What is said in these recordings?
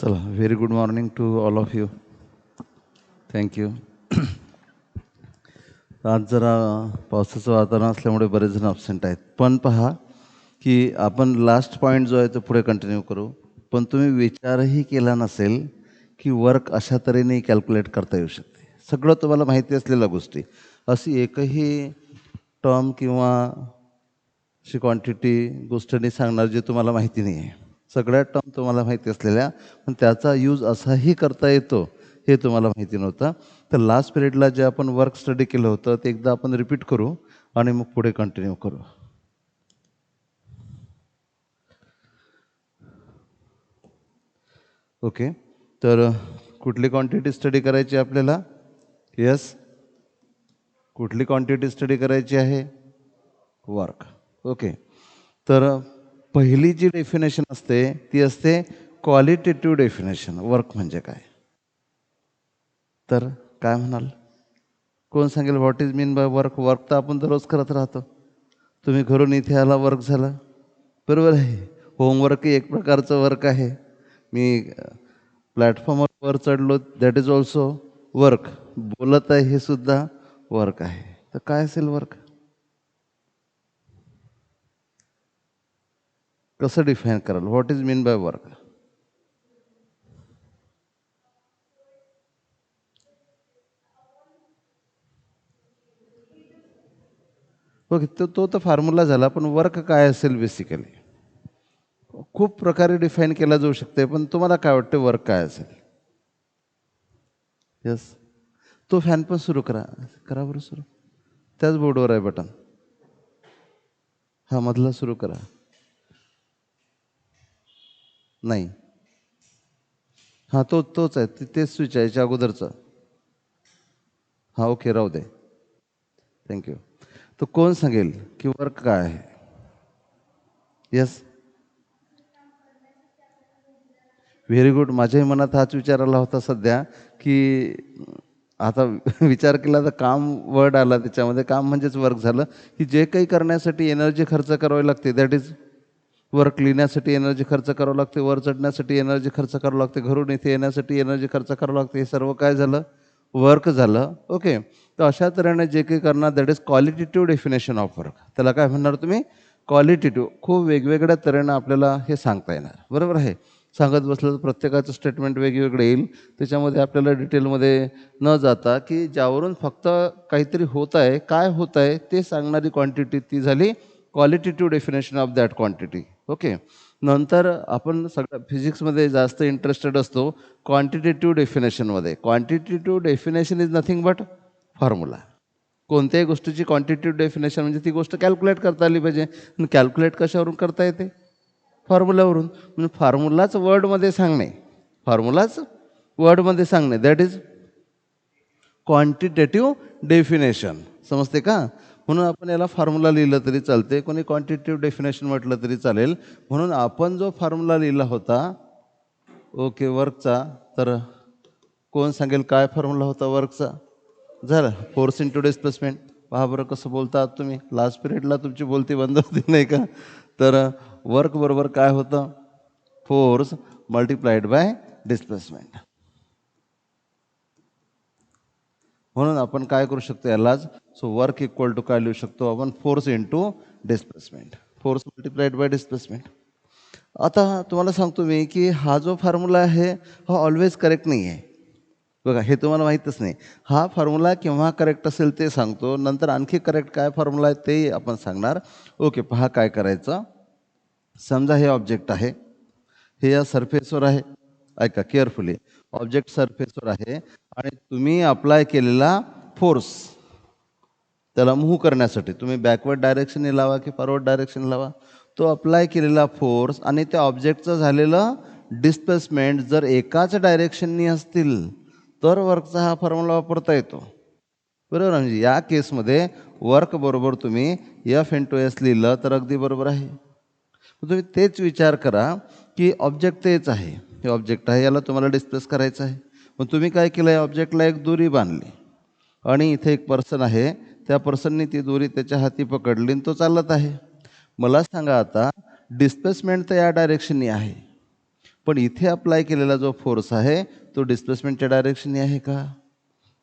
चला, very good morning to all of you. Thank you. आज जरा पावसाचं वातावरण असल्यामुळे बरेच जण ॲब्सेंट आहेत. पण पहा की आपण लास्ट पॉईंट जो आहे तो पुढे कंटिन्यू करू. पण तुम्ही विचारही केला नसेल की वर्क अशा तऱ्हेने कॅल्क्युलेट करता येऊ शकते. सगळं तुम्हाला माहिती असलेल्या गोष्टी, अशी एकही टर्म किंवा अशी क्वांटिटी गोष्टींनी सांगणार जे तुम्हाला माहिती नाही आहे. सगळ्या टर्म तुम्हाला माहिती असलेल्या, पण त्याचा यूज असाही करता येतो हे तुम्हाला माहिती नव्हतं. तर लास्ट पिरियडला जे आपण वर्क स्टडी केलं होतं ते एकदा आपण रिपीट करू आणि मग पुढे कंटिन्यू करू. ओके, तर कुठली क्वांटिटी स्टडी करायची आपल्याला? यस, कुठली क्वांटिटी स्टडी करायची आहे? वर्क. ओके, तर पहिली जी डेफिनेशन असते ती असते क्वालिटेटिव्ह डेफिनेशन. वर्क म्हणजे काय? तर काय म्हणाल? कोण सांगेल what is mean by work? Work तर आपण दररोज करत राहतो. तुम्ही घरून इथे आला, वर्क झालं, बरोबर आहे. होमवर्क एक प्रकारचं वर्क आहे. मी प्लॅटफॉर्मवर वर चढलो, दॅट इज ऑल्सो वर्क. बोलत आहे हे सुद्धा वर्क आहे. तर काय असेल वर्क? कसं डिफाईन कराल? What is mean by work? Okay, तो तर फॉर्म्युला झाला, पण वर्क काय असेल बेसिकली? खूप प्रकारे डिफाईन केला जाऊ शकते, पण तुम्हाला काय वाटते वर्क काय असेल? यस, तो फॅन पण सुरू करा. करा बरं सुरू. त्याच बोर्डवर आहे बटन. हा मधला सुरू करा. नाही, हां तोच आहे. तेच स्विच आहे याच्या अगोदरचं. हां ओके, राहू दे. थँक्यू. तो कोण सांगेल की वर्क काय आहे? Yes, very good. माझ्याही मनात हाच विचार आला होता सध्या की आता विचार केला तर काम वर्ड आला त्याच्यामध्ये. काम म्हणजेच वर्क झालं की जे काही करण्यासाठी एनर्जी खर्च करावी लागते दॅट इज वर्क. लिहिण्यासाठी एनर्जी खर्च करावं लागते, वर चढण्यासाठी एनर्जी खर्च करावं लागते, घरून इथे येण्यासाठी एनर्जी खर्च करावं लागते. हे सर्व काय झालं? वर्क झालं. ओके, तर अशा तऱ्हेने जे काही करणार that is qualitative definition of work. त्याला काय म्हणणार तुम्ही? क्वालिटेटिव्ह. खूप वेगवेगळ्या तऱ्हेनं आपल्याला हे सांगता येणार, बरोबर आहे. सांगत बसलं तर प्रत्येकाचं स्टेटमेंट वेगवेगळं येईल. त्याच्यामध्ये आपल्याला डिटेलमध्ये न जाता की ज्यावरून फक्त काहीतरी होत आहे, काय होत आहे ते सांगणारी क्वांटिटी ती झाली qualitative definition of that quantity. Okay, नंतर आपण सगळं फिजिक्समध्ये जास्त इंटरेस्टेड असतो क्वांटिटेटिव्ह डेफिनेशनमध्ये. Quantitative definition is nothing but formula. कोणत्याही गोष्टीची क्वांटिटेटिव्ह डेफिनेशन म्हणजे ती गोष्ट कॅल्क्युलेट करता आली पाहिजे. कॅल्क्युलेट कशावरून करता येते? फॉर्म्युलावरून. म्हणजे फॉर्म्युलाच वर्डमध्ये सांगणे, फॉर्म्युलाच वर्डमध्ये सांगणे दॅट इज क्वांटिटेटिव्ह डेफिनेशन. समजते का? म्हणून आपण याला फॉर्म्युला लिहिलं तरी चालते, कोणी क्वांटिटेटिव्ह डेफिनेशन म्हटलं तरी चालेल. म्हणून आपण जो फॉर्म्युला लिहिला होता ओके वर्कचा, तर कोण सांगेल काय फॉर्म्युला होता वर्कचा? झालं, फोर्स इंटू डिस्प्लेसमेंट. पहा बरं कसं बोलता आहात तुम्ही. लास्ट पिरियडला तुमची बोलती बंद होती नाही का? तर वर्क बरोबर काय होतं? Force multiplied by displacement. म्हणून आपण काय करू शकतो यालाच? सो वर्क इक्वल टू काय लिहू शकतो आपण? Force into displacement. Force multiplied by displacement. आता तुम्हाला सांगतो मी की हा जो फॉर्म्युला आहे हा ऑलवेज करेक्ट नाही आहे. बघा, हे तुम्हाला माहीतच नाही. हा फॉर्म्युला केव्हा करेक्ट असेल ते सांगतो, नंतर आणखी करेक्ट काय फॉर्म्युला आहे ते आपण सांगणार. ओके, पहा काय करायचं. समजा हे ऑब्जेक्ट आहे, हे या सरफेसवर आहे. ऐका केअरफुली. ऑब्जेक्ट सरफेसवर आहे आणि तुम्ही अप्लाय केलेला फोर्स त्याला मूव्ह करण्यासाठी तुम्ही बॅकवर्ड डायरेक्शनने लावा की फॉरवर्ड डायरेक्शन लावा, तो अप्लाय केलेला फोर्स आणि त्या ऑब्जेक्टचं झालेलं डिस्प्लेसमेंट जर एकाच डायरेक्शननी असतील तर वर्कचा हा फॉर्म्युला वापरता येतो, बरोबर. म्हणजे या केसमध्ये वर्क बरोबर तुम्ही एफ इंटू एस लिहिलं तर अगदी बरोबर आहे. तुम्ही तेच विचार करा की ऑब्जेक्ट तेच आहे, हे ऑब्जेक्ट आहे, याला तुम्हाला डिस्प्लेस करायचं आहे. मग तुम्ही काय केलं? या ऑब्जेक्टला एक दोरी बांधली आणि इथे एक पर्सन आहे, त्या पर्सननी ती दोरी त्याच्या हाती पकडली आणि तो चालत आहे. मला सांगा आता, डिस्प्लेसमेंट तर या डायरेक्शननी आहे, पण इथे अप्लाय केलेला जो फोर्स आहे तो डिस्प्लेसमेंटच्या डायरेक्शनने आहे का?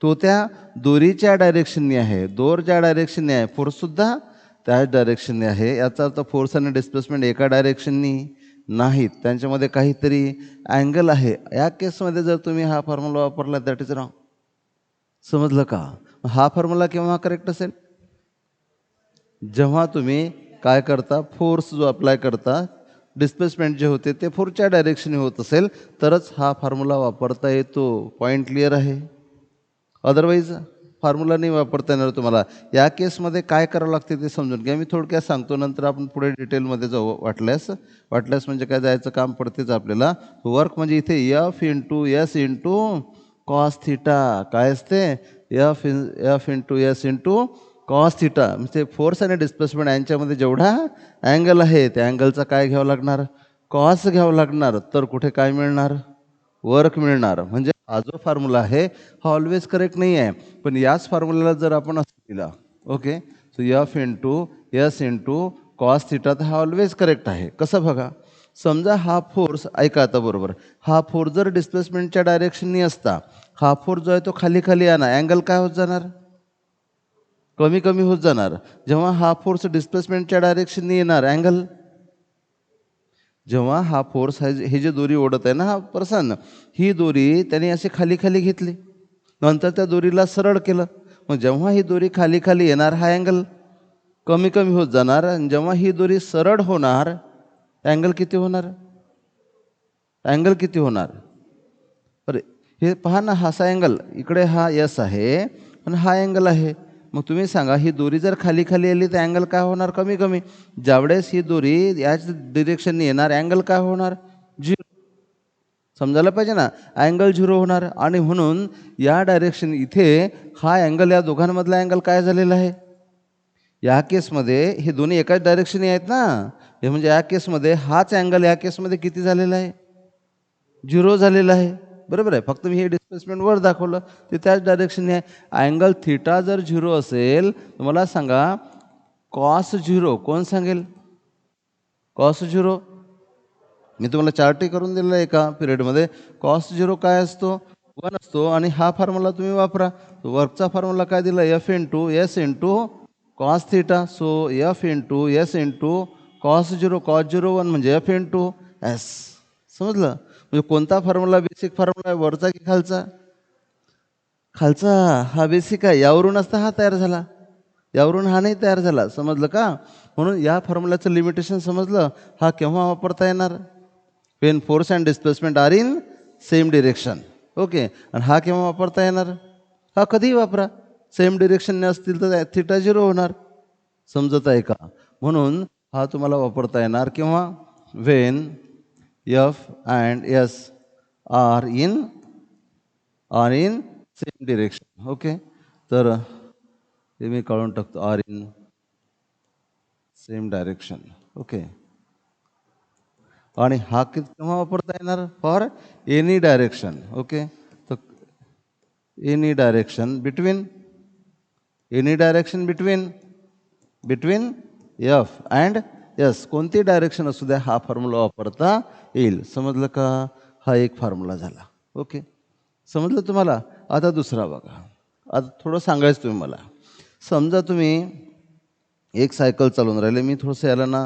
तो त्या दोरीच्या डायरेक्शनने आहे. दोर ज्या डायरेक्शनने आहे फोर्ससुद्धा त्याच डायरेक्शनने आहे. याचा अर्थ फोर्स आणि डिस्प्लेसमेंट एका डायरेक्शननी नाहीत, त्यांच्यामध्ये काहीतरी अँगल आहे. या केसमध्ये जर तुम्ही हा फॉर्म्युला वापरला दॅट इज रॉंग. समजलं का? हा फॉर्म्युला केव्हा करेक्ट असेल? जेव्हा तुम्ही काय करता, फोर्स जो अप्लाय करता, डिस्प्लेसमेंट जे होते ते फोर्सच्या डायरेक्शनने होत असेल तरच हा फॉर्म्युला वापरता येतो. पॉईंट क्लिअर आहे? अदरवाईज फॉर्म्युला नाही वापरता येणार तुम्हाला. या केसमध्ये काय करावं लागते ते समजून घ्या. मी थोडक्यात सांगतो, नंतर आपण पुढे डिटेलमध्ये जाऊ. वाटल्यास म्हणजे काय, जायचं काम पडतेच आपल्याला. वर्क म्हणजे इथे F into S into cos theta काय असते? F into S into cos theta. म्हणजे फोर्स आणि डिस्प्लेसमेंट यांच्यामध्ये जेवढा अँगल आहे त्या अँगलचा काय घ्यावं लागणार? कॉस घ्यावं लागणार. तर कुठे काय मिळणार? वर्क मिळणार. म्हणजे हा जो फॉर्म्युला आहे हा ऑलवेज करेक्ट नाही आहे, पण याच फॉर्म्युल्याला जर आपण असं दिला, okay, so F into S into cos theta, तर हा ऑलवेज करेक्ट आहे. कसं बघा, समजा हा फोर्स, ऐका आता बरोबर, हा फोर्स जर डिस्प्लेसमेंटच्या डायरेक्शननी असता, हा फोर्स जो आहे तो खाली खाली येणार, अँगल काय होत जाणार? कमी कमी होत जाणार. जेव्हा हा फोर्स डिस्प्लेसमेंटच्या डायरेक्शननी येणार, अँगल, जेव्हा हा फोर्स हे जे दोरी ओढत आहे ना, हा पर्सन, ही दोरी त्याने अशी खाली खाली घेतली, नंतर त्या दोरीला सरळ केलं, मग जेव्हा ही दोरी खाली खाली येणार हा अँगल कमी कमी होत जाणार, आणि जेव्हा ही दोरी सरळ होणार अँगल किती होणार? अँगल किती होणार? अरे हे पहा ना, हासा अँगल, इकडे हा यस आहे आणि हा अँगल आहे. मग तुम्ही सांगा, ही दोरी जर खाली खाली आली तर अँगल काय होणार? कमी कमी. ज्यावेळेस ही दोरी याच डिरेक्शनने येणार, अँगल काय होणार? झिरो. समजायला पाहिजे ना, अँगल झिरो होणार. आणि म्हणून या डायरेक्शन इथे हा अँगल, या दोघांमधला अँगल काय झालेला आहे? या केसमध्ये हे दोन्ही एकाच डायरेक्शनने आहेत ना, हे म्हणजे या केसमध्ये हाच अँगल या केसमध्ये किती झालेला आहे? झिरो झालेला आहे. बरोबर आहे. फक्त मी हे डिस्प्लेसमेंट वर दाखवलं, ते त्याच डायरेक्शनने आहे. अँगल थिटा जर झिरो असेल तर मला सांगा, कॉस झिरो कोण सांगेल? कॉस झिरो मी तुम्हाला चार्टही करून दिलेला आहे एका पिरियडमध्ये. कॉस झिरो काय असतो? 1 असतो. आणि हा फॉर्म्युला तुम्ही वापरा. वर्कचा फॉर्म्युला काय दिला? F into S into cos theta. So F into S into cos zero. Cos zero 1 म्हणजे एफ इंटू एस. समजलं? म्हणजे कोणता फॉर्म्युला बेसिक फॉर्म्युला आहे, वरचा की खालचा? खालचा हा बेसिक आहे. यावरून असता हा तयार झाला, यावरून हा नाही तयार झाला. समजलं का? म्हणून या फॉर्म्युल्याचं लिमिटेशन समजलं. हा केव्हा वापरता येणार? Wien force and displacement are in same direction. Okay. आणि हा केव्हा वापरता येणार? हा कधीही वापरा. सेम डिरेक्शनने असतील तर थिटा झिरो होणार. समजत आहे का? म्हणून हा तुम्हाला वापरता येणार केव्हा? Wien F and S R in same direction. Okay. तर हे मी काढून टाकतो, R in same direction. Okay. आणि हा केव्हा वापरता येणार? For any direction. ओके. तर any direction between between F and S, कोणती डायरेक्शन असू द्या, हा फॉर्म्युला वापरता येईल. समजलं का? हा एक फॉर्म्युला झाला. ओके. समजलं तुम्हाला? आता दुसरा बघा. आता थोडं सांगायचं तुम्ही मला. समजा तुम्ही एक सायकल चालवून राहिले. मी थोडंसं याला ना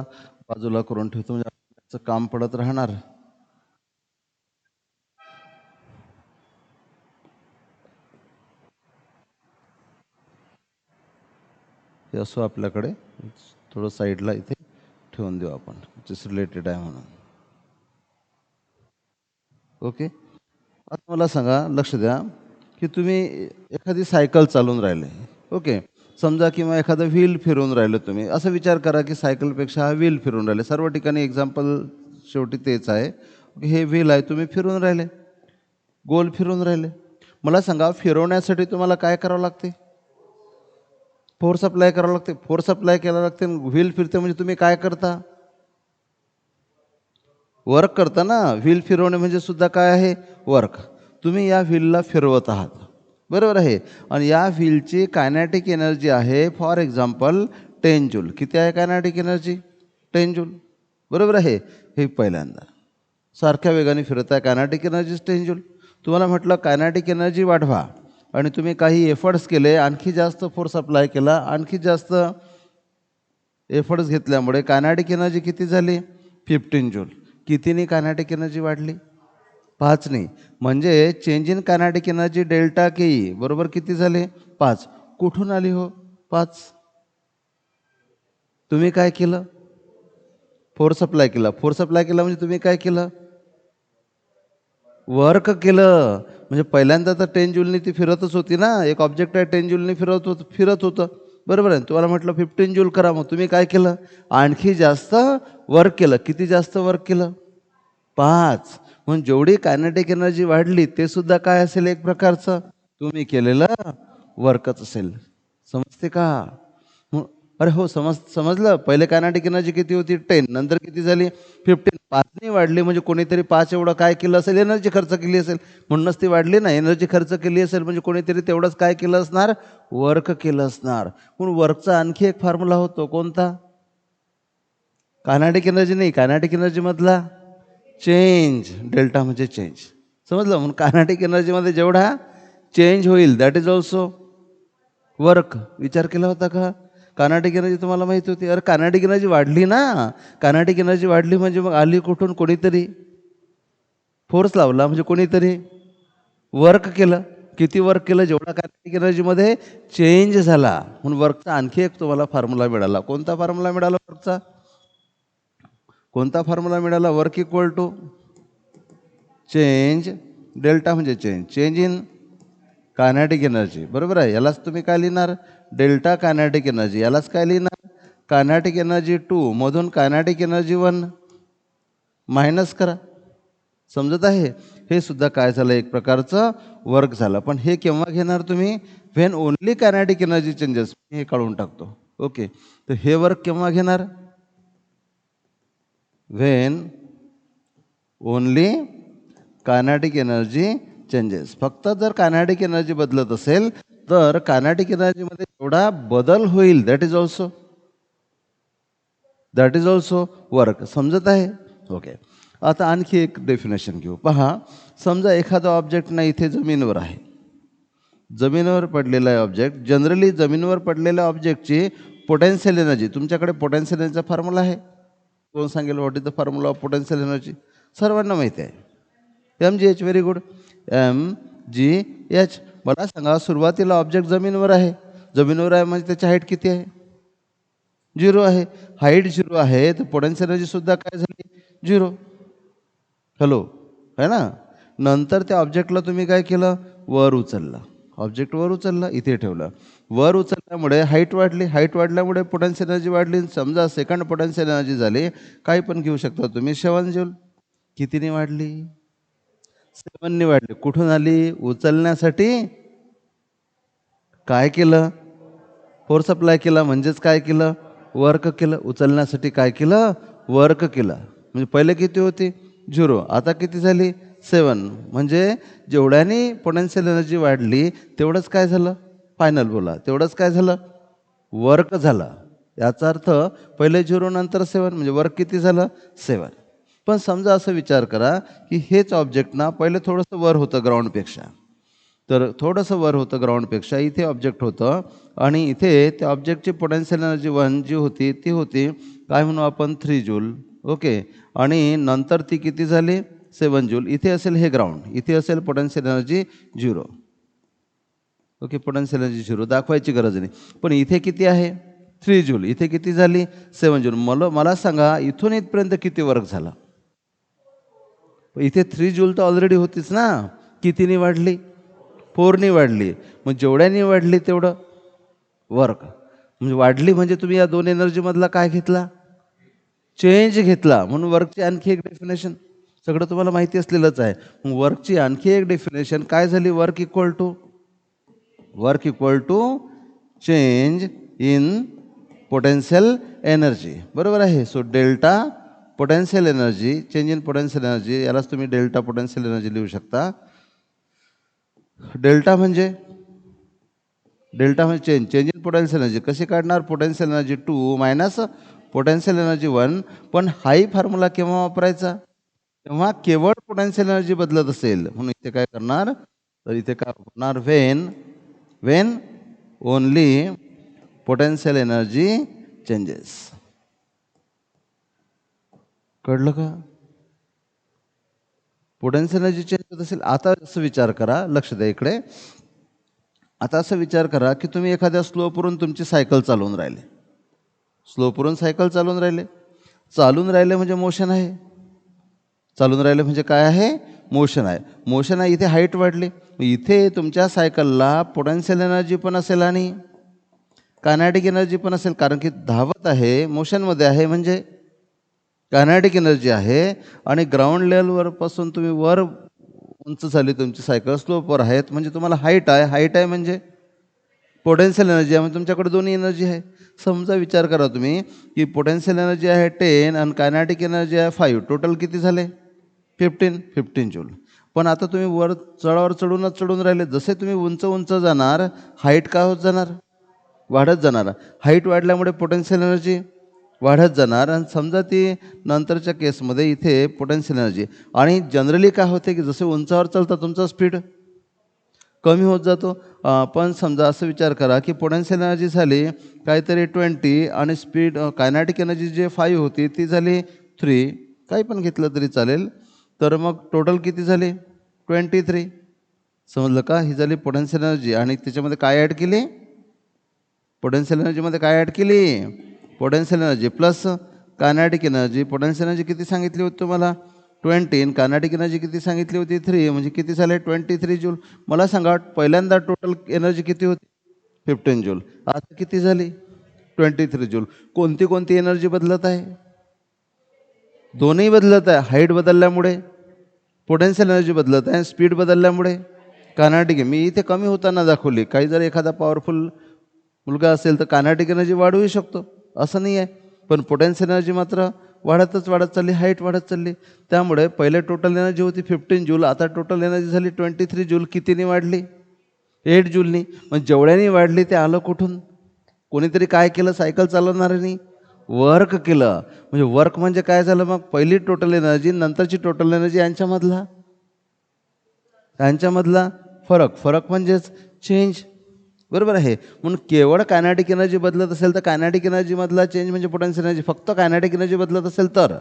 बाजूला करून ठेवतो, म्हणजे आपल्याचं काम पडत राहणार. हे असं आपल्याकडे थोडं साईडला इथे ठेवून देऊ आपण, जस्ट रिलेटेड आहे म्हणून. ओके. आता मला सांगा, लक्ष द्या, की तुम्ही एखादी सायकल चालवून राहिले. ओके. समजा किंवा एखादं व्हील फिरवून राहिलं तुम्ही. असा विचार करा की सायकलपेक्षा हा व्हील फिरवून राहिले. सर्व ठिकाणी एक्झाम्पल शेवटी तेच आहे. हे व्हील आहे, तुम्ही फिरवून राहिले, गोल फिरवून राहिले. मला सांगा, फिरवण्यासाठी तुम्हाला काय करावं लागते? फोर्स अप्लाय करावं लागते. फोर्स अप्लाय केला लागते. व्हील फिरते म्हणजे तुम्ही काय करता? वर्क करता ना. व्हील फिरवणे म्हणजे सुद्धा काय आहे? वर्क. तुम्ही या व्हीलला फिरवत आहात, बरोबर आहे. आणि या व्हीलची कायनॅटिक एनर्जी आहे फॉर एक्झाम्पल 10 जूल. किती आहे कायनॅटिक एनर्जी? 10 जूल, बरोबर आहे. हे पहिल्यांदा. सारख्या वेगाने फिरत आहे, कायनेटिक एनर्जी 10 जूल. तुम्हाला म्हटलं कायनेटिक एनर्जी वाढवा आणि तुम्ही काही एफर्ट्स केले, आणखी जास्त फोर्स अप्लाय केला, आणखी जास्त एफर्ट्स घेतल्यामुळे कायनेटिक एनर्जी किती झाली? 15 जूल. कितीने कायनेटिक एनर्जी वाढली? 5ने. म्हणजे change in kinetic energy delta K E बरोबर किती झाले? 5. कुठून आली हो 5? तुम्ही काय केलं? फोर्स अप्लाय केला. फोर्स अप्लाय केला म्हणजे तुम्ही काय केलं? वर्क केलं. म्हणजे पहिल्यांदा तर 10 जूलनी ती फिरतच होती ना, एक ऑब्जेक्ट आहे 10 जूलनी फिरत होतं बरोबर आहे. तुम्हाला म्हटलं 15 जूल करा, मग तुम्ही काय केलं? आणखी जास्त वर्क केलं. किती जास्त वर्क केलं? 5. म्हणून जेवढी कायनेटिक एनर्जी वाढली ते सुद्धा काय असेल? एक प्रकारचं तुम्ही केलेलं वर्कच असेल. समजते का? अरे हो, समजलं. पहिले कायनेटिक एनर्जी किती होती? 10. नंतर किती झाली? 15. 5ने वाढली म्हणजे कोणीतरी 5 एवढं काय केलं असेल? एनर्जी खर्च केली असेल. म्हणूनच ती वाढली ना. एनर्जी खर्च केली असेल म्हणजे कोणीतरी तेवढंच काय केलं असणार? वर्क केलं असणार. म्हणून वर्कचा आणखी एक फॉर्म्युला होतो, कोणता? कायनेटिक एनर्जी नाही, कायनेटिक एनर्जीमधला चेंज. डेल्टा म्हणजे चेंज. समजलं? म्हणून कायनेटिक एनर्जीमध्ये जेवढा चेंज होईल दॅट इज ऑल्सो वर्क. विचार केला होता का? कायनेटिक एनर्जी तुम्हाला माहिती होती? अरे कायनेटिक एनर्जी वाढली ना. कायनेटिक एनर्जी वाढली म्हणजे मग आली कुठून? कोणीतरी फोर्स लावला म्हणजे कोणीतरी वर्क केलं. किती वर्क केलं? जेवढा कायनेटिक एनर्जीमध्ये चेंज झाला. म्हणून वर्कचा आणखी एक तुम्हाला फॉर्म्युला मिळाला. कोणता फॉर्म्युला मिळाला वर्कचा? कोणता फॉर्म्युला मिळाला? Work equal to change. Delta म्हणजे change. Change in kinetic energy बरोबर आहे. यालाच तुम्ही काय लिहिणार? Delta kinetic energy. यालाच काय लिहिणार? कायनेटिक एनर्जी 2 मधून कायनेटिक एनर्जी 1 मायनस करा. समजत आहे? हे सुद्धा काय झालं? एक प्रकारचं वर्क झालं. पण हे केव्हा घेणार तुम्ही? When only kinetic energy changes. हे काढून टाकतो. ओके, तर हे वर्क केव्हा घेणार? When only kinetic energy changes. फक्त जर कायनेटिक एनर्जी बदलत असेल तर कायनेटिक एनर्जीमध्ये एवढा बदल होईल दॅट इज ऑल्सो वर्क. समजत आहे? ओके, आता आणखी एक डेफिनेशन घेऊ. पहा, समजा एखादा ऑब्जेक्ट ना इथे जमिनीवर आहे, जमिनीवर पडलेला आहे ऑब्जेक्ट. जनरली जमिनीवर पडलेल्या ऑब्जेक्टची पोटेन्शियल एनर्जी, तुमच्याकडे पोटेन्शियल एनर्जीचा फॉर्म्युला आहे? कोण सांगेल what is the formula of potential energy? सर्वांना माहिती आहे. mgh. Very good. mgh. मला सांगा, सुरुवातीला ऑब्जेक्ट जमिनीवर आहे. जमिनीवर आहे म्हणजे त्याची हाईट किती आहे? 0 आहे. हाईट 0 आहे तर पोटेन्शियल एनर्जी सुद्धा काय झाली? 0. हॅलो, आहे ना. नंतर त्या ऑब्जेक्टला तुम्ही काय केलं? वर उचललं. ऑब्जेक्ट वर उचललं, इथे ठेवलं. वर उचलल्यामुळे हाईट वाढली. हाईट वाढल्यामुळे पोटेन्शियल एनर्जी वाढली. समजा सेकंड पोटेन्शियल एनर्जी झाली, काही पण घेऊ शकता तुम्ही, 7 जूल. कितीने वाढली? 7ने वाढली. कुठून आली? उचलण्यासाठी काय केलं? फोर्स अप्लाय केला. म्हणजेच काय केलं? वर्क केलं. उचलण्यासाठी काय केलं? वर्क केलं. म्हणजे पहिले किती होती? 0. आता किती झाली? 7. म्हणजे जेवढ्याने पोटेन्शियल एनर्जी वाढली तेवढंच काय झालं? फायनल बोला. तेवढंच काय झालं? वर्क झालं. याचा अर्थ पहिले 0 नंतर 7 म्हणजे वर्क किती झालं? 7. पण समजा असं विचार करा की हेच ऑब्जेक्ट ना पहिले थोडंसं वर होतं ग्राउंडपेक्षा. तर थोडंसं वर होतं ग्राउंडपेक्षा. इथे ऑब्जेक्ट होतं आणि इथे त्या ऑब्जेक्टची पोटेन्शियल एनर्जी 1 जी होती ती होती काय म्हणू आपण? 3 जूल. ओके, आणि नंतर ती किती झाली? 7 जूल. इथे असेल हे ग्राउंड, इथे असेल potential energy 0. Okay, potential energy 0 दाखवायची गरज नाही. पण इथे किती आहे? 3 जूल. इथे किती झाली? 7 जूल. मला सांगा, इथून इथपर्यंत किती वर्क झाला? इथे 3 जूल तर ऑलरेडी होतीच ना. कितीने वाढली? 4ने वाढली. मग जेवढ्याने वाढली तेवढं वर्क. म्हणजे वाढली म्हणजे तुम्ही या दोन एनर्जीमधला काय घेतला? चेंज घेतला. म्हणून वर्कची आणखी एक डेफिनेशन सगळं तुम्हाला माहिती असलेलंच आहे. मग वर्कची आणखी एक डेफिनेशन काय झाली? Work equal to change in potential energy. बरोबर आहे. So delta potential energy, change in potential energy, यालाच तुम्ही डेल्टा पोटेन्शियल एनर्जी लिहू शकता. डेल्टा म्हणजे चेंज इन पोटेन्शियल एनर्जी. कशी काढणार? Potential energy 2 minus potential energy 1. पण हाही फॉर्म्युला केव्हा वापरायचा? तेव्हा केवळ पोटेन्शियल एनर्जी बदलत असेल म्हणून इथे काय करणार, तर इथे काय होणार, Wien Wien only potential energy changes. कळलं का? पोटेन्शियल एनर्जी चेंज होत असेल. आता असं विचार करा, लक्ष द्या इकडे. आता असं विचार करा की तुम्ही एखाद्या स्लोपवरून तुमची सायकल चालवून राहिले, स्लोपवरून सायकल चालवून राहिले. चालून राहिले म्हणजे मोशन आहे, चालून राहिले म्हणजे काय आहे, मोशन आहे. मोशन आहे, इथे हाईट वाढली, इथे तुमच्या सायकलला पोटेन्शियल एनर्जी पण असेल आणि कायनेटिक एनर्जी पण असेल, कारण की धावत आहे, मोशनमध्ये आहे, म्हणजे कायनेटिक एनर्जी आहे. आणि ग्राउंड लेवलवर पासून तुम्ही वर उंच झाली तुमची सायकल, स्लोपवर आहेत म्हणजे तुम्हाला हाईट आहे, हाईट आहे म्हणजे पोटेन्शियल एनर्जी आहे, म्हणजे तुमच्याकडे दोन्ही एनर्जी आहे. समजा विचार करा तुम्ही की पोटेन्शियल एनर्जी आहे 10 आणि कायनेटिक एनर्जी आहे 5, टोटल किती झाले, 15 जूल. पण आता तुम्ही वर चढावर चढून राहिले, जसे तुम्ही उंच जाणार हाईट काय होत जाणार, वाढत जाणार. हाईट वाढल्यामुळे पोटेन्शियल एनर्जी वाढत जाणार. आणि समजा ती नंतरच्या केसमध्ये इथे पोटेन्शियल एनर्जी, आणि जनरली काय होते की जसे उंचावर चालता तुमचा स्पीड कमी होत जातो. पण समजा असं विचार करा की पोटेन्शियल एनर्जी झाली काहीतरी 20 आणि स्पीड कायनेटिक एनर्जी जे 5 होती ती झाली 3, काही पण घेतलं तरी चालेल. तर मग टोटल किती झाली, 23. समजलं का? ही झाली पोटेन्शियल एनर्जी. आणि त्याच्यामध्ये काय ॲड केली, पोटेन्शियल एनर्जीमध्ये काय ॲड केली, potential energy plus kinetic energy. Potential energy किती सांगितली होती तुम्हाला, 20, आणि कायनेटिक एनर्जी किती सांगितली होती, 3, म्हणजे किती झाले, 23 जूल. मला सांगा पहिल्यांदा टोटल एनर्जी किती होती, 15 जूल. आता किती झाली, 23 जूल. कोणती कोणती एनर्जी बदलत आहे, दोन्ही बदलत आहे. हाईट बदलल्यामुळे पोटेन्शियल एनर्जी बदलत आहे, स्पीड बदलल्यामुळे कायनेटिक. मी इथे कमी होताना दाखवली. काही जर एखादा पॉवरफुल मुलगा असेल तर कायनेटिक एनर्जी वाढवू शकतो, असं नाही आहे. पण पोटेन्शियल एनर्जी मात्र वाढत चालली, हाईट वाढत चालली. त्यामुळे पहिले टोटल एनर्जी होती 15 जूल, आता टोटल एनर्जी झाली 23 जूल. कितीने वाढली, 8 जूलनी. मग जेवढ्यानी वाढली ते आलं कुठून, कोणीतरी काय केलं, सायकल चालवणाऱ्यानी वर्क केलं. म्हणजे वर्क म्हणजे काय झालं, मग पहिली टोटल एनर्जी नंतरची टोटल एनर्जी यांच्यामधला फरक म्हणजेच चेंज, बरोबर आहे. म्हणून केवळ कायनेटिक एनर्जी बदलत असेल तर कायनेटिक एनर्जीमधला चेंज म्हणजे पोटेन्शियल एनर्जी. फक्त कायनेटिक एनर्जी बदलत असेल तर,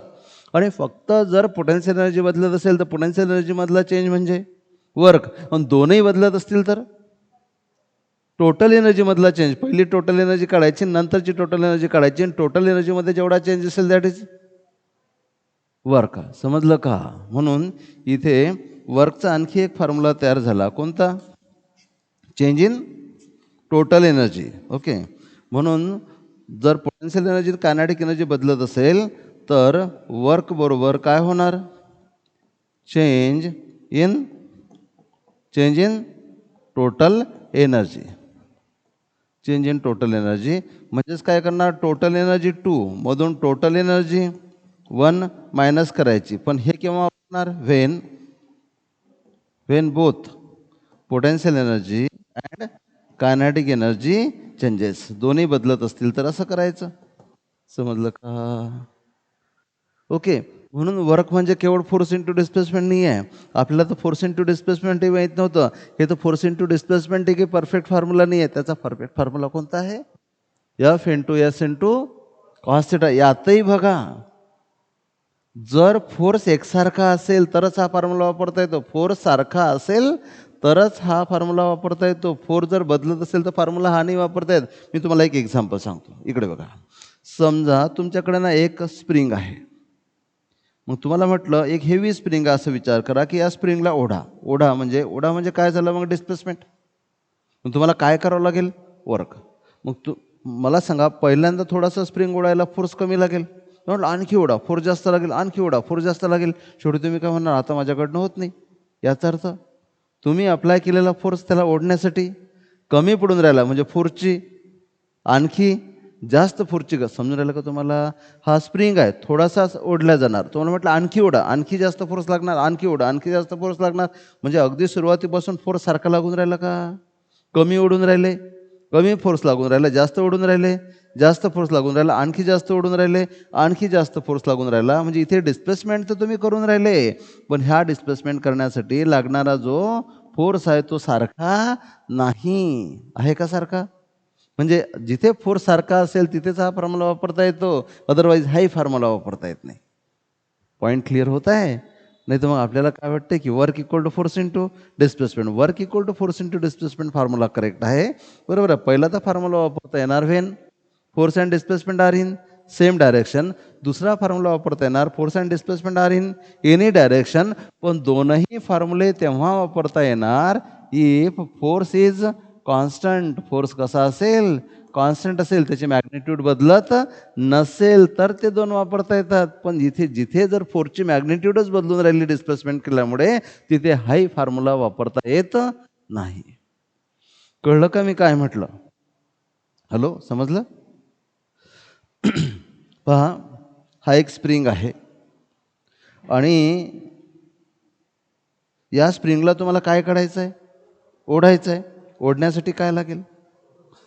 आणि फक्त जर पोटेन्शियल एनर्जी बदलत असेल तर पोटेन्शियल एनर्जीमधला चेंज म्हणजे वर्क. आणि दोनही बदलत असतील तर टोटल एनर्जीमधला चेंज. पहिली टोटल एनर्जी काढायची, नंतरची टोटल एनर्जी काढायची, आणि टोटल एनर्जीमध्ये जेवढा चेंज असेल दॅट इज वर्क. समजलं का? म्हणून इथे वर्कचा आणखी एक फॉर्म्युला तयार झाला, कोणता, change in total energy. Okay. म्हणून जर पोटेन्शियल एनर्जी कायनेटिक एनर्जी बदलत असेल तर वर्क बरोबर काय होणार, change in total energy. Change in total energy म्हणजेच काय करणार, टोटल एनर्जी 2 मधून टोटल एनर्जी 1 मायनस करायची. पण हे केव्हा होणार, Wien both potential energy and kinetic energy changes, दोन्ही बदलत असतील तर असं करायचं. समजलं का? ओके. म्हणून वर्क म्हणजे केवळ फोर्स इंटू डिस्प्लेसमेंट नाही आहे. आपल्याला तर फोर्स इंटू डिस्प्लेसमेंट हे माहीत नव्हतं. हे तर फोर्स इंटू डिस्प्लेसमेंट हे परफेक्ट फॉर्म्युला नाही आहे. त्याचा परफेक्ट फॉर्म्युला कोणता आहे, F into S into cos theta. यातही बघा, जर फोर्स एकसारखा असेल तरच हा फॉर्म्युला वापरता येतो, फोर्स सारखा असेल तरच हा फॉर्म्युला वापरता येतो. फोर्स जर बदलत असेल तर फॉर्म्युला हा नाही वापरता येत. मी तुम्हाला एक एक्झाम्पल सांगतो, इकडे बघा. समजा तुमच्याकडे ना एक स्प्रिंग आहे. मग तुम्हाला म्हटलं एक हेवी स्प्रिंग आहे, असं विचार करा की या स्प्रिंगला ओढा म्हणजे काय झालं, मग डिस्प्लेसमेंट. मग तुम्हाला काय करावं लागेल, वर्क. मग मला सांगा, पहिल्यांदा थोडासा स्प्रिंग ओढायला फोर्स कमी लागेल, म्हटलं आणखी ओढा, फोर्स जास्त लागेल, आणखी ओढा, फोर्स जास्त लागेल. शेवटी तुम्ही काय म्हणणार, आता माझ्याकडनं होत नाही. याचा अर्थ तुम्ही अप्लाय केलेला फोर्स त्याला ओढण्यासाठी कमी पडून राहिला, म्हणजे फोर्सची आणखी जास्त फोर्सची समजून राहिलं का तुम्हाला. हा स्प्रिंग आहे, थोडासा ओढला जाणार, तुम्हाला म्हटलं आणखी ओढा, आणखी जास्त फोर्स लागणार, आणखी ओढा, आणखी जास्त फोर्स लागणार. म्हणजे अगदी सुरुवातीपासून फोर्स सारखा लागून राहिला का, कमी ओढून राहिले, कमी फोर्स लागून राहिला, जास्त ओढून राहिले, जास्त फोर्स लागून राहिला, आणखी जास्त ओढून राहिले, आणखी जास्त फोर्स लागून राहिला, म्हणजे इथे डिस्प्लेसमेंट तर तुम्ही करून राहिले, पण ह्या डिस्प्लेसमेंट करण्यासाठी लागणारा जो फोर्स आहे तो सारखा नाही आहे का सारखा? म्हणजे जिथे फोर्स सारखा असेल तिथेच हा फॉर्म्युला वापरता येतो, अदरवाईज हाही फॉर्म्युला वापरता येत नाही. पॉईंट क्लिअर होत आहे? नाही तर मग आपल्याला काय वाटतं की work equal to force into displacement. Work equal to force into displacement formula correct आहे, बरोबर आहे. पहिला तर फॉर्म्युला वापरता येणार when force and displacement are in same direction. दुसरा फॉर्म्युला वापरता येणार force and displacement are in any direction. पण दोनही फॉर्म्युले तेव्हा वापरता येणार if force is constant. Force कसा असेल? कॉन्स्टंट असेल, त्याची मॅग्निट्यूड बदलत नसेल तर ते दोन वापरता येतात. पण जिथे जिथे जर फोर्सची मॅग्निट्यूडच बदलून राहिली डिस्प्लेसमेंट केल्यामुळे, तिथे हाही फॉर्म्युला वापरता येत नाही. कळलं का मी काय म्हटलं? हॅलो, समजलं? पहा, हा एक स्प्रिंग आहे आणि या स्प्रिंगला तुम्हाला काय काढायचं आहे? ओढायचं आहे. ओढण्यासाठी काय लागेल?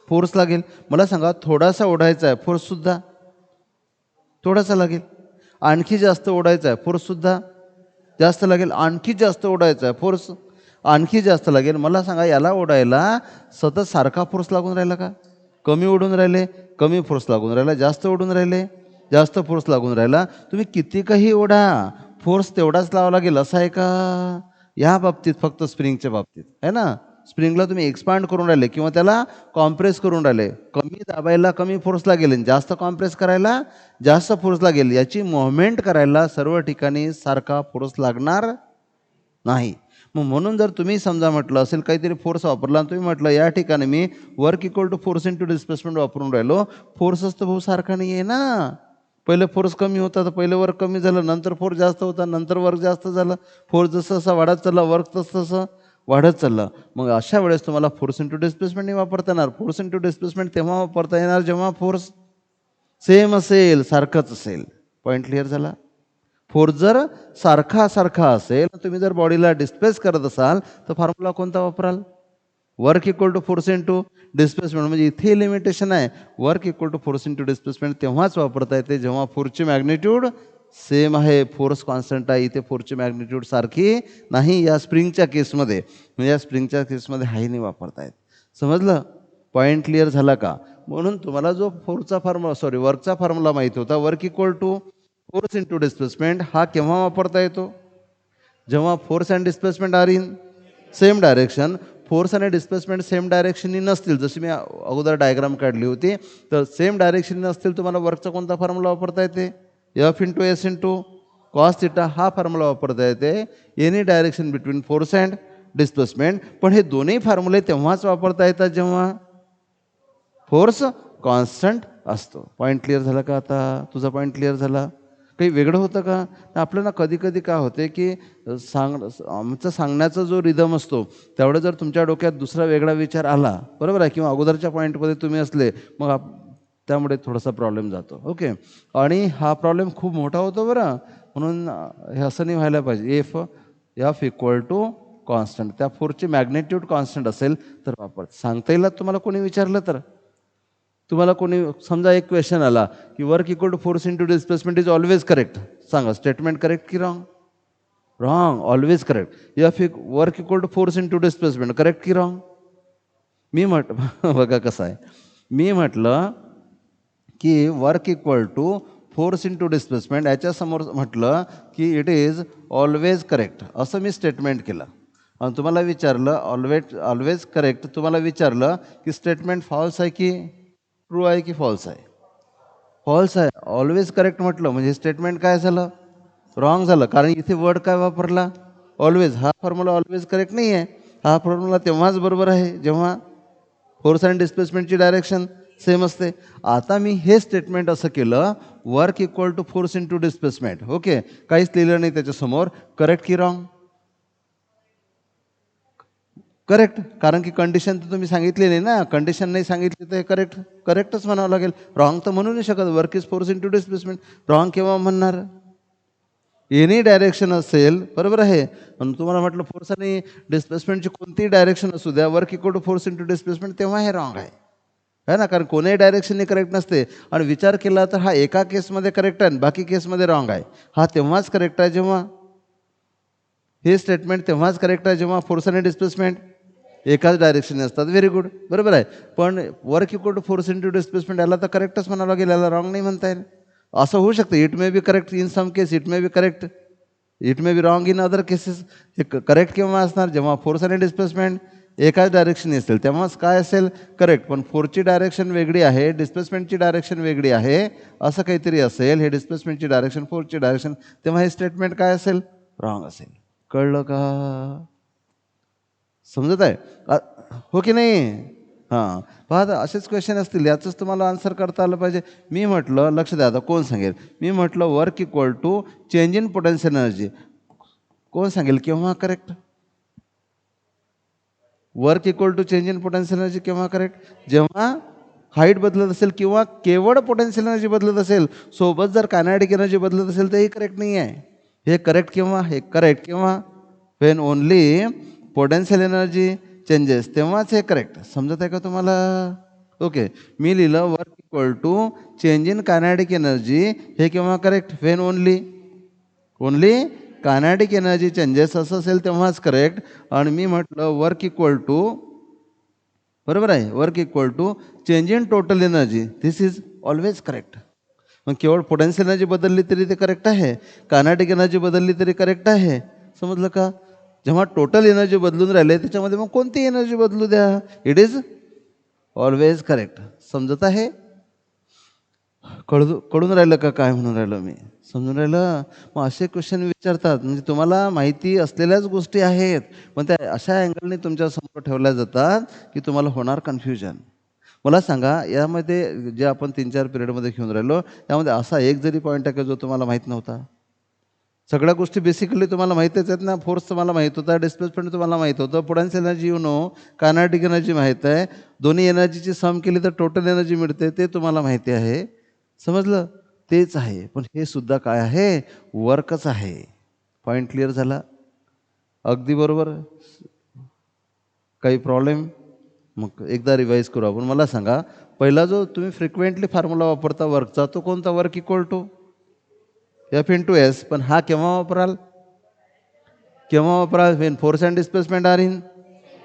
फोर्स लागेल. मला सांगा, थोडासा ओढायचा आहे, फोर्ससुद्धा थोडासा लागेल. आणखी जास्त ओढायचा आहे, फोर्ससुद्धा जास्त लागेल. आणखी जास्त ओढायचा आहे, फोर्स आणखी जास्त लागेल. मला सांगा, याला ओढायला सतत सारखा फोर्स लागून राहिला का? कमी ओढून राहिले, कमी फोर्स लागून राहिला. जास्त ओढून राहिले, जास्त फोर्स लागून राहिला. तुम्ही किती काही ओढा, फोर्स तेवढाच लावा लागेल, असं आहे का? या बाबतीत, फक्त स्प्रिंगच्या बाबतीत आहे ना. स्प्रिंगला तुम्ही एक्सपांड करून राहिले किंवा त्याला कॉम्प्रेस करून राहिले, कमी दाबायला कमी फोर्स लागेल, जास्त कॉम्प्रेस करायला जास्त फोर्स लागेल. याची मुव्हमेंट करायला सर्व ठिकाणी सारखा फोर्स लागणार नाही. मग म्हणून जर तुम्ही समजा म्हटलं असेल काहीतरी फोर्स वापरला आणि तुम्ही म्हटलं या ठिकाणी मी work equal to force into displacement वापरून राहिलो, फोर्सच तर भाऊ सारखा नाही आहे ना. पहिले फोर्स कमी होता तर पहिले वर्क कमी झालं, नंतर फोर्स जास्त होता, नंतर वर्क जास्त झालं. फोर्स जसं जसा वाढत चालला, वर्क तसं तसं वाढत चाललं. मग अशा वेळेस तुम्हाला फोर्स इंटू डिस्प्लेसमेंट नाही वापरता येणार. फोर्स इंटू डिस्प्लेसमेंट तेव्हा वापरता येणार जेव्हा फोर्स सेम असेल, सारखंच असेल. पॉईंट क्लिअर झाला? फोर्स जर सारखा सारखा असेल, तुम्ही जर बॉडीला डिस्प्लेस करत असाल तर फॉर्म्युला कोणता वापराल? Work equal to force into displacement. म्हणजे इथे लिमिटेशन आहे. Work equal to force into displacement तेव्हाच वापरता येते जेव्हा फोर्सची मॅग्निट्यूड सेम आहे, फोर्स कॉन्स्टंट आहे. इथे फोर्सची मॅग्निट्यूड सारखी नाही या स्प्रिंगच्या केसमध्ये. म्हणजे या स्प्रिंगच्या केसमध्ये हाही नाही वापरता येत. समजलं? पॉईंट क्लिअर झाला का? म्हणून तुम्हाला जो वर्कचा फॉर्म्युला माहिती होता, work equal to force into displacement, हा केव्हा वापरता येतो? जेव्हा force and displacement are in same direction. Force आणि डिस्प्लेसमेंट सेम डायरेक्शननी नसतील, जशी मी अगोदर डायग्राम काढली होती, तर सेम डायरेक्शननी नसतील, तुम्हाला वर्कचा कोणता फॉर्म्युला वापरता येते? F into S into cos theta हा फॉर्म्युला वापरता येते any direction between force and displacement. पण हे दोन्ही फॉर्म्युले तेव्हाच वापरता येतात जेव्हा फोर्स कॉन्स्टंट असतो. पॉईंट क्लिअर झाला का? आता तुझा पॉईंट क्लिअर झाला? काही वेगळं होतं का? आपल्याला कधी कधी काय होते की आमचं सांगण्याचा जो रिदम असतो तेवढं जर तुमच्या डोक्यात दुसरा वेगळा विचार आला, बरोबर आहे, किंवा अगोदरच्या पॉईंटमध्ये तुम्ही असले, मग त्यामुळे थोडासा प्रॉब्लेम जातो. ओके. आणि हा प्रॉब्लेम खूप मोठा होतो बरं. म्हणून हे असं नाही व्हायला पाहिजे. एफ इक्वल टू कॉन्स्टंट, त्या फोर्सची मॅग्नेट्यूड कॉन्स्टंट असेल तर वापर. सांगता येईल तुम्हाला कोणी विचारलं तर? तुम्हाला कोणी समजा एक क्वेश्चन आला की work equal to force into displacement is always correct, सांगा स्टेटमेंट करेक्ट की wrong? Wrong, always correct. Work equal to force into displacement correct की रॉंग? मी बघा कसं आहे, मी म्हटलं की work equal to force into displacement, याच्यासमोर म्हटलं की इट इज ऑलवेज करेक्ट, असं मी स्टेटमेंट केलं. आणि तुम्हाला विचारलं ऑलवेज करेक्ट, तुम्हाला विचारलं की स्टेटमेंट फॉल्स आहे की ट्रू आहे की फॉल्स आहे? फॉल्स आहे. ऑलवेज करेक्ट म्हटलं म्हणजे स्टेटमेंट काय झालं? रॉंग झालं. कारण इथे वर्ड काय वापरला? ऑलवेज. हा फॉर्म्युला ऑलवेज करेक्ट नाही आहे. हा फॉर्म्युला तेव्हाच बरोबर आहे जेव्हा फोर्स अँड डिस्प्लेसमेंटची डायरेक्शन सेम असते. आता मी हे स्टेटमेंट असं केलं, work equal to force into displacement. Okay, काहीच लिहिलं नाही त्याच्यासमोर. करेक्ट की रॉंग? करेक्ट. कारण की कंडिशन तर तुम्ही सांगितली नाही ना. कंडिशन नाही सांगितली तर करेक्टच म्हणावं लागेल. रॉंग तर म्हणू नाही शकत. Work is force into displacement, wrong केव्हा म्हणणार? एनी डायरेक्शन असेल, बरोबर आहे. आणि तुम्हाला म्हटलं फोर्स आणि डिस्प्लेसमेंटची कोणतीही डायरेक्शन असू द्या, work equal to force into displacement, तेव्हा हे रॉंग आहे. आहे ना, कारण कोणत्याही डायरेक्शनने करेक्ट नसते. आणि विचार केला तर हा एका केसमध्ये करेक्ट आहे आणि बाकी केसमध्ये रॉंग आहे. हा तेव्हाच करेक्ट आहे जेव्हा हे स्टेटमेंट तेव्हाच करेक्ट आहे जेव्हा फोर्स आणि डिस्प्लेसमेंट एकाच डायरेक्शनने असतात. व्हेरी गुड, बरोबर आहे. पण work equal to force into displacement याला तर करेक्टच म्हणावं लागेल, याला रॉंग नाही म्हणता येईल. असं होऊ शकतं, it may be correct in some case, it may be correct, it may be wrong in other cases. हे करेक्ट केव्हा असणार, जेव्हा फोर्स आणि डिस्प्लेसमेंट एकाच डायरेक्शनने असेल तेव्हाच काय असेल, करेक्ट. पण फोर्सची डायरेक्शन वेगळी आहे, डिस्प्लेसमेंटची डायरेक्शन वेगळी आहे, असं काहीतरी असेल, हे डिस्प्लेसमेंटची डायरेक्शन फोर्सची डायरेक्शन, तेव्हा हे स्टेटमेंट काय असेल, रॉंग असेल. कळलं का, समजत आहे हो की नाही. हां, पहा असेच क्वेश्चन असतील, याचंच तुम्हाला आन्सर करता आलं पाहिजे. मी म्हटलं, लक्ष द्या, आता कोण सांगेल, मी म्हटलं work equal to change in potential energy, कोण सांगेल केव्हा correct, work equal to change in potential energy केव्हा करेक्ट, जेव्हा हाईट बदलत असेल किंवा केवळ पोटेन्शियल एनर्जी बदलत असेल, सोबत जर कायनेटिक एनर्जी बदलत असेल तर हे करेक्ट नाही आहे. हे करेक्ट केव्हा, हे करेक्ट केव्हा, Wien only potential energy changes, तेव्हाच हे करेक्ट. समजत आहे का तुम्हाला. ओके, मी लिहिलं work equal to change in kinetic energy, हे केव्हा correct, when only kinetic energy changes असं असेल तेव्हाच करेक्ट. आणि मी म्हटलं वर्क इक्वल टू, बरोबर आहे, work equal to change in total energy, this is always correct. मग केवळ पोटेन्शियल एनर्जी बदलली तरी ते करेक्ट आहे, कायनेटिक एनर्जी बदलली तरी करेक्ट आहे. समजलं का. जेव्हा टोटल एनर्जी बदलून राहिले त्याच्यामध्ये मग कोणती एनर्जी बदलू द्या, इट इज ऑलवेज करेक्ट. समजत आहे, कळून राहिलं का काय म्हणून राहिलो मी, समजून राहिलं. मग असे क्वेश्चन विचारतात, म्हणजे तुम्हाला माहिती असलेल्याच गोष्टी आहेत पण त्या अशा अँगलने तुमच्या समोर ठेवल्या जातात की तुम्हाला होणार कन्फ्युजन. मला सांगा, यामध्ये जे आपण 3-4 पिरियडमध्ये घेऊन राहिलो यामध्ये असा एक जरी पॉईंट आहे का जो तुम्हाला माहीत नव्हता. सगळ्या गोष्टी बेसिकली तुम्हाला माहितीच आहेत ना. फोर्स तुम्हाला माहीत होता, डिस्प्लेसमेंट तुम्हाला माहीत होतं, potential energy you know, kinetic energy माहीत आहे, दोन्ही एनर्जीची सम केली तर टोटल एनर्जी मिळते ते तुम्हाला माहिती आहे. समजलं, तेच आहे. पण हे सुद्धा काय आहे, वर्कच आहे. पॉईंट क्लिअर झाला, अगदी बरोबर. काही प्रॉब्लेम, मग एकदा रिवाईज करू आपण. मला सांगा, पहिला जो तुम्ही फ्रिक्वेंटली फॉर्म्युला वापरता वर्कचा, तो कोणता, work equal to F into S. पण हा केव्हा वापराल, when force and displacement are in,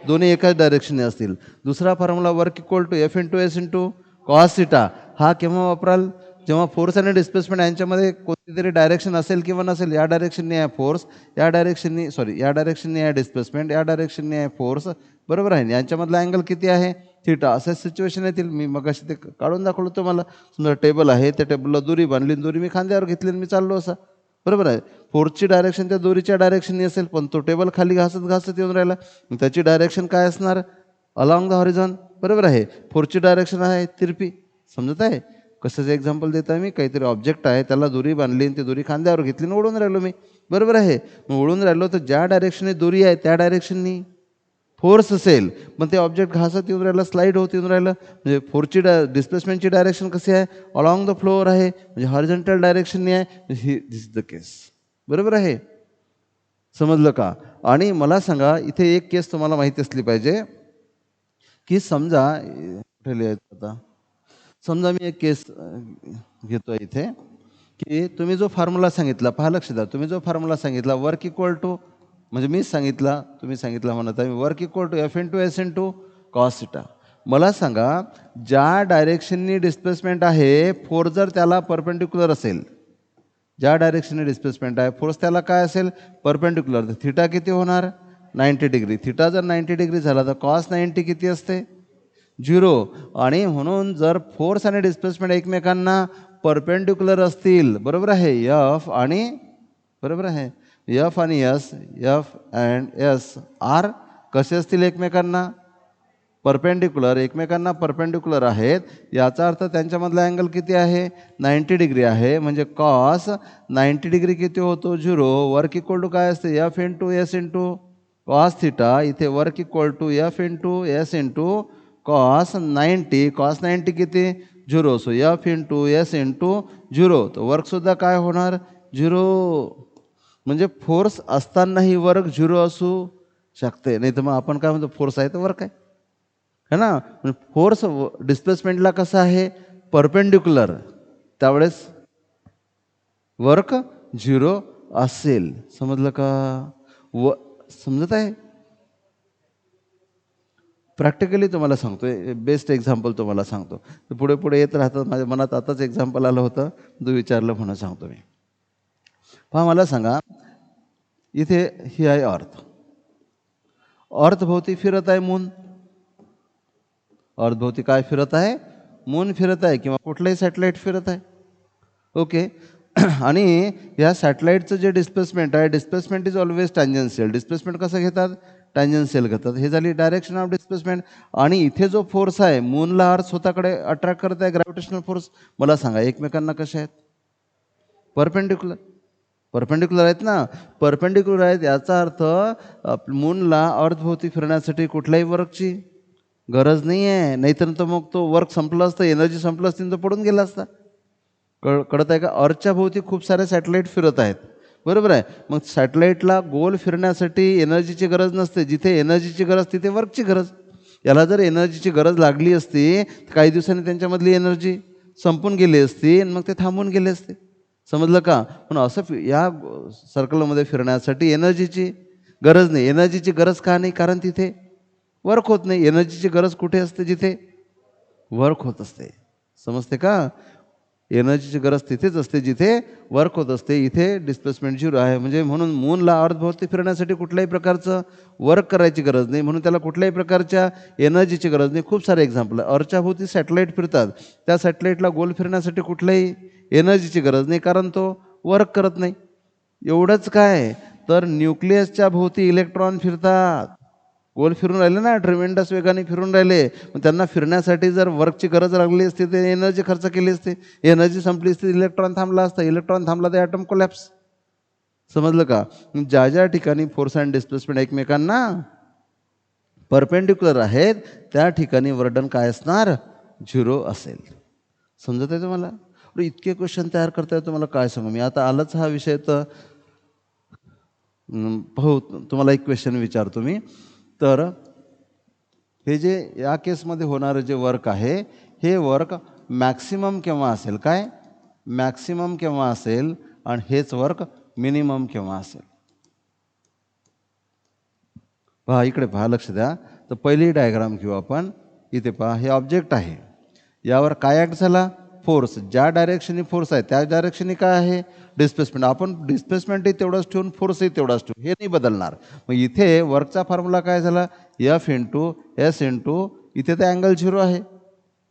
दोन्ही एकाच डायरेक्शनने असतील. दुसरा formula work equal to F into S into cos theta, हा केव्हा वापराल, जेव्हा फोर्स आणि डिस्प्लेसमेंट यांच्यामध्ये कोणती तरी डायरेक्शन असेल किंवा नसेल. या डायरेक्शनने आहे फोर्स, या डायरेक्शनने आहे डिस्प्लेसमेंट, या डायरेक्शनने आहे फोर्स, बरोबर आहे. यांच्यामधला अँगल किती आहे, थिटा. अशा सिच्युएशन येतील. मी मग अशी ते काढून दाखवलं तुम्हाला. समजा टेबल आहे, त्या टेबलला दोरी बांधली, दोरी मी खांद्यावर घेतली आणि मी चाललो असा, बरोबर आहे. फोर्सची डायरेक्शन त्या दोरीच्या डायरेक्शनने असेल, पण तो टेबल खाली घासत येऊन राहिला, मग त्याची डायरेक्शन काय असणार, अलॉंग द हॉरिझॉन, बरोबर आहे. फोर्सची डायरेक्शन आहे तिरपी. समजत आहे. कशाचं एक्झाम्पल देत आहे मी, काहीतरी ऑब्जेक्ट आहे, त्याला दोरी बांधली आणि ती दोरी खांद्यावर घेतली आणि ओढून राहिलो मी, बरोबर आहे. मग ओढून राहिलो तर ज्या डायरेक्शनने दोरी आहे त्या डायरेक्शननी फोर्स असेल, पण ते ऑब्जेक्ट घासत येऊन राहिलं, स्लाईड होत येऊन राहिलं, म्हणजे फोर्सची डिस्प्लेसमेंटची डायरेक्शन कशी आहे, अलॉंग द फ्लोअर आहे, म्हणजे हॉरिझॉन्टल डायरेक्शनने आहे. दिस इज द केस, बरोबर आहे. समजलं का. आणि मला सांगा, इथे एक केस तुम्हाला माहिती असली पाहिजे की समजा, कुठे लिहायचं आता, समजा मी एक केस घेतो इथे, की तुम्ही जो फॉर्म्युला सांगितला, पहा लक्ष द्या, तुम्ही जो फॉर्म्युला सांगितला वर्क इक्वल टू, म्हणजे मीच सांगितला, तुम्ही सांगितला म्हणत आहे, work equal to F into S into cos theta. मला सांगा, ज्या डायरेक्शननी डिस्प्लेसमेंट आहे, फोर्स जर त्याला परपेंडिक्युलर असेल, ज्या डायरेक्शनने डिस्प्लेसमेंट आहे, फोर्स त्याला काय असेल, परपेंडिक्युलर, तर थिटा किती होणार, 90 डिग्री. थिटा जर 90 डिग्री झाला तर कॉस 90 किती असते, 0. आणि म्हणून जर फोर्स आणि डिस्प्लेसमेंट एकमेकांना परपेंडिक्युलर असतील, बरोबर आहे, एफ आणि, बरोबर आहे, एफ आणि S, F and S are कसे असतील एकमेकांना, परपेंडिक्युलर, एकमेकांना परपेंडिक्युलर आहेत. याचा अर्थ त्यांच्यामधला अँगल किती आहे, 90 डिग्री आहे. म्हणजे कॉस 90 डिग्री किती होतो, 0. वर्क इक्वल टू काय असते, F into S into cos theta. इथे work equal to F into S into cos 90, cos 90 किती, 0. So F into S into 0, तर वर्कसुद्धा काय होणार, 0. म्हणजे फोर्स असतानाही वर्क 0 असू शकते. नाही तर मग आपण काय म्हणतो, फोर्स आहे तर वर्क आहे. है ना. फोर्स डिस्प्लेसमेंटला कसं आहे, परपेंडिक्युलर, त्यावेळेस वर्क 0 असेल. समजलं का? समजत आहे? प्रॅक्टिकली तुम्हाला सांगतो, बेस्ट एक्झाम्पल तुम्हाला सांगतो. पुढे पुढे येत राहतं, माझ्या मनात आताच एक्झाम्पल आलं होतं, तू विचारलं म्हणून सांगतो मी. पहा, मला सांगा, इथे ही आहे अर्थभोवती फिरत आहे मून. अर्थभोवती काय फिरत आहे? मून फिरत आहे किंवा कुठलंही सॅटेलाईट फिरत आहे. ओके. आणि या सॅटेलाईटचं जे डिस्प्लेसमेंट आहे, डिस्प्लेसमेंट इज ऑलवेज टँजन्शियल. डिस्प्लेसमेंट कसं घेतात? टँजन्शियल घेतात. हे झाली डायरेक्शन ऑफ डिस्प्लेसमेंट. आणि इथे जो फोर्स आहे, मूनला अर्थ स्वतःकडे अट्रॅक्ट करत आहे, ग्रॅव्हिटेशनल फोर्स. मला सांगा, एकमेकांना कसे आहेत? परपेंडिक्युलर. परपेंडिक्युलर आहेत ना. परपेंडिक्युलर आहेत याचा अर्थ मूनला अर्थभोवती फिरण्यासाठी कुठल्याही वर्कची गरज नाही आहे. नाहीतर तर मग तो वर्क संपलं असतं, एनर्जी संपलं असती, तर पडून गेला असता. कळत आहे का? अर्थच्या भोवती खूप सारे सॅटेलाईट फिरत आहेत, बरोबर आहे. मग सॅटेलाईटला गोल फिरण्यासाठी एनर्जीची गरज नसते. जिथे एनर्जीची गरज तिथे वर्कची गरज. याला जर एनर्जीची गरज लागली असती तर काही दिवसांनी त्यांच्यामधली एनर्जी संपून गेली असती आणि मग ते थांबून गेले असते. समजलं का? पण असं या सर्कलमध्ये फिरण्यासाठी एनर्जीची गरज नाही. एनर्जीची गरज का नाही? कारण तिथे वर्क होत नाही. एनर्जीची गरज कुठे असते? जिथे वर्क होत असते. समजते का? एनर्जीची गरज तिथेच असते जिथे वर्क होत असते. इथे डिस्प्लेसमेंट 0 आहे. म्हणजे म्हणून मूनला अर्थभोवती फिरण्यासाठी कुठल्याही प्रकारचं वर्क करायची गरज नाही. म्हणून त्याला कुठल्याही प्रकारच्या एनर्जीची गरज नाही. खूप सारे एक्झाम्पल आहे. अर्थच्या भोवती सॅटेलाईट फिरतात, त्या सॅटेलाईटला गोल फिरण्यासाठी कुठल्याही एनर्जीची गरज नाही, कारण तो वर्क करत नाही. एवढंच काय, तर न्यूक्लियसच्या भोवती इलेक्ट्रॉन फिरतात. गोल फिरून राहिले ना, ट्रिमेंडस वेगाने फिरून राहिले. मग त्यांना फिरण्यासाठी जर वर्कची गरज लागली असती तर एनर्जी खर्च केली असते. एनर्जी संपली असती, इलेक्ट्रॉन थांबला असता. इलेक्ट्रॉन थांबला तर ॲटम कोलॅप्स. समजलं का? ज्या ज्या ठिकाणी फोर्स अँड डिस्प्लेसमेंट एकमेकांना परपेंडिक्युलर आहेत त्या ठिकाणी वर्डन काय असणार? 0 असेल. समजत आहे तुम्हाला? इतके क्वेश्चन तयार करताय, तुम्हाला काय सांगू मी. आता आलाच हा विषय तर हो, तुम्हाला एक क्वेश्चन विचारतो मी. तर हे जे या केसमध्ये होणारं जे वर्क आहे, हे वर्क मॅक्सिमम केव्हा असेल? काय मॅक्सिमम केव्हा असेल? आणि हेच वर्क मिनिमम केव्हा असेल? पहा, इकडे पहा, लक्ष द्या. तर पहिली डायग्राम घेऊ आपण. इथे पहा, हे ऑब्जेक्ट आहे. यावर काय ॲक्ट झाला? फोर्स. ज्या डायरेक्शननी फोर्स आहे त्या डायरेक्शननी काय आहे? डिस्प्लेसमेंट. आपण डिस्प्लेसमेंटही तेवढंच ठेवून फोर्सही तेवढाच ठेवू, हे नाही बदलणार. मग इथे वर्कचा फॉर्म्युला काय झाला? एफ इंटू एस इंटू, इथे तर अँगल 0 आहे.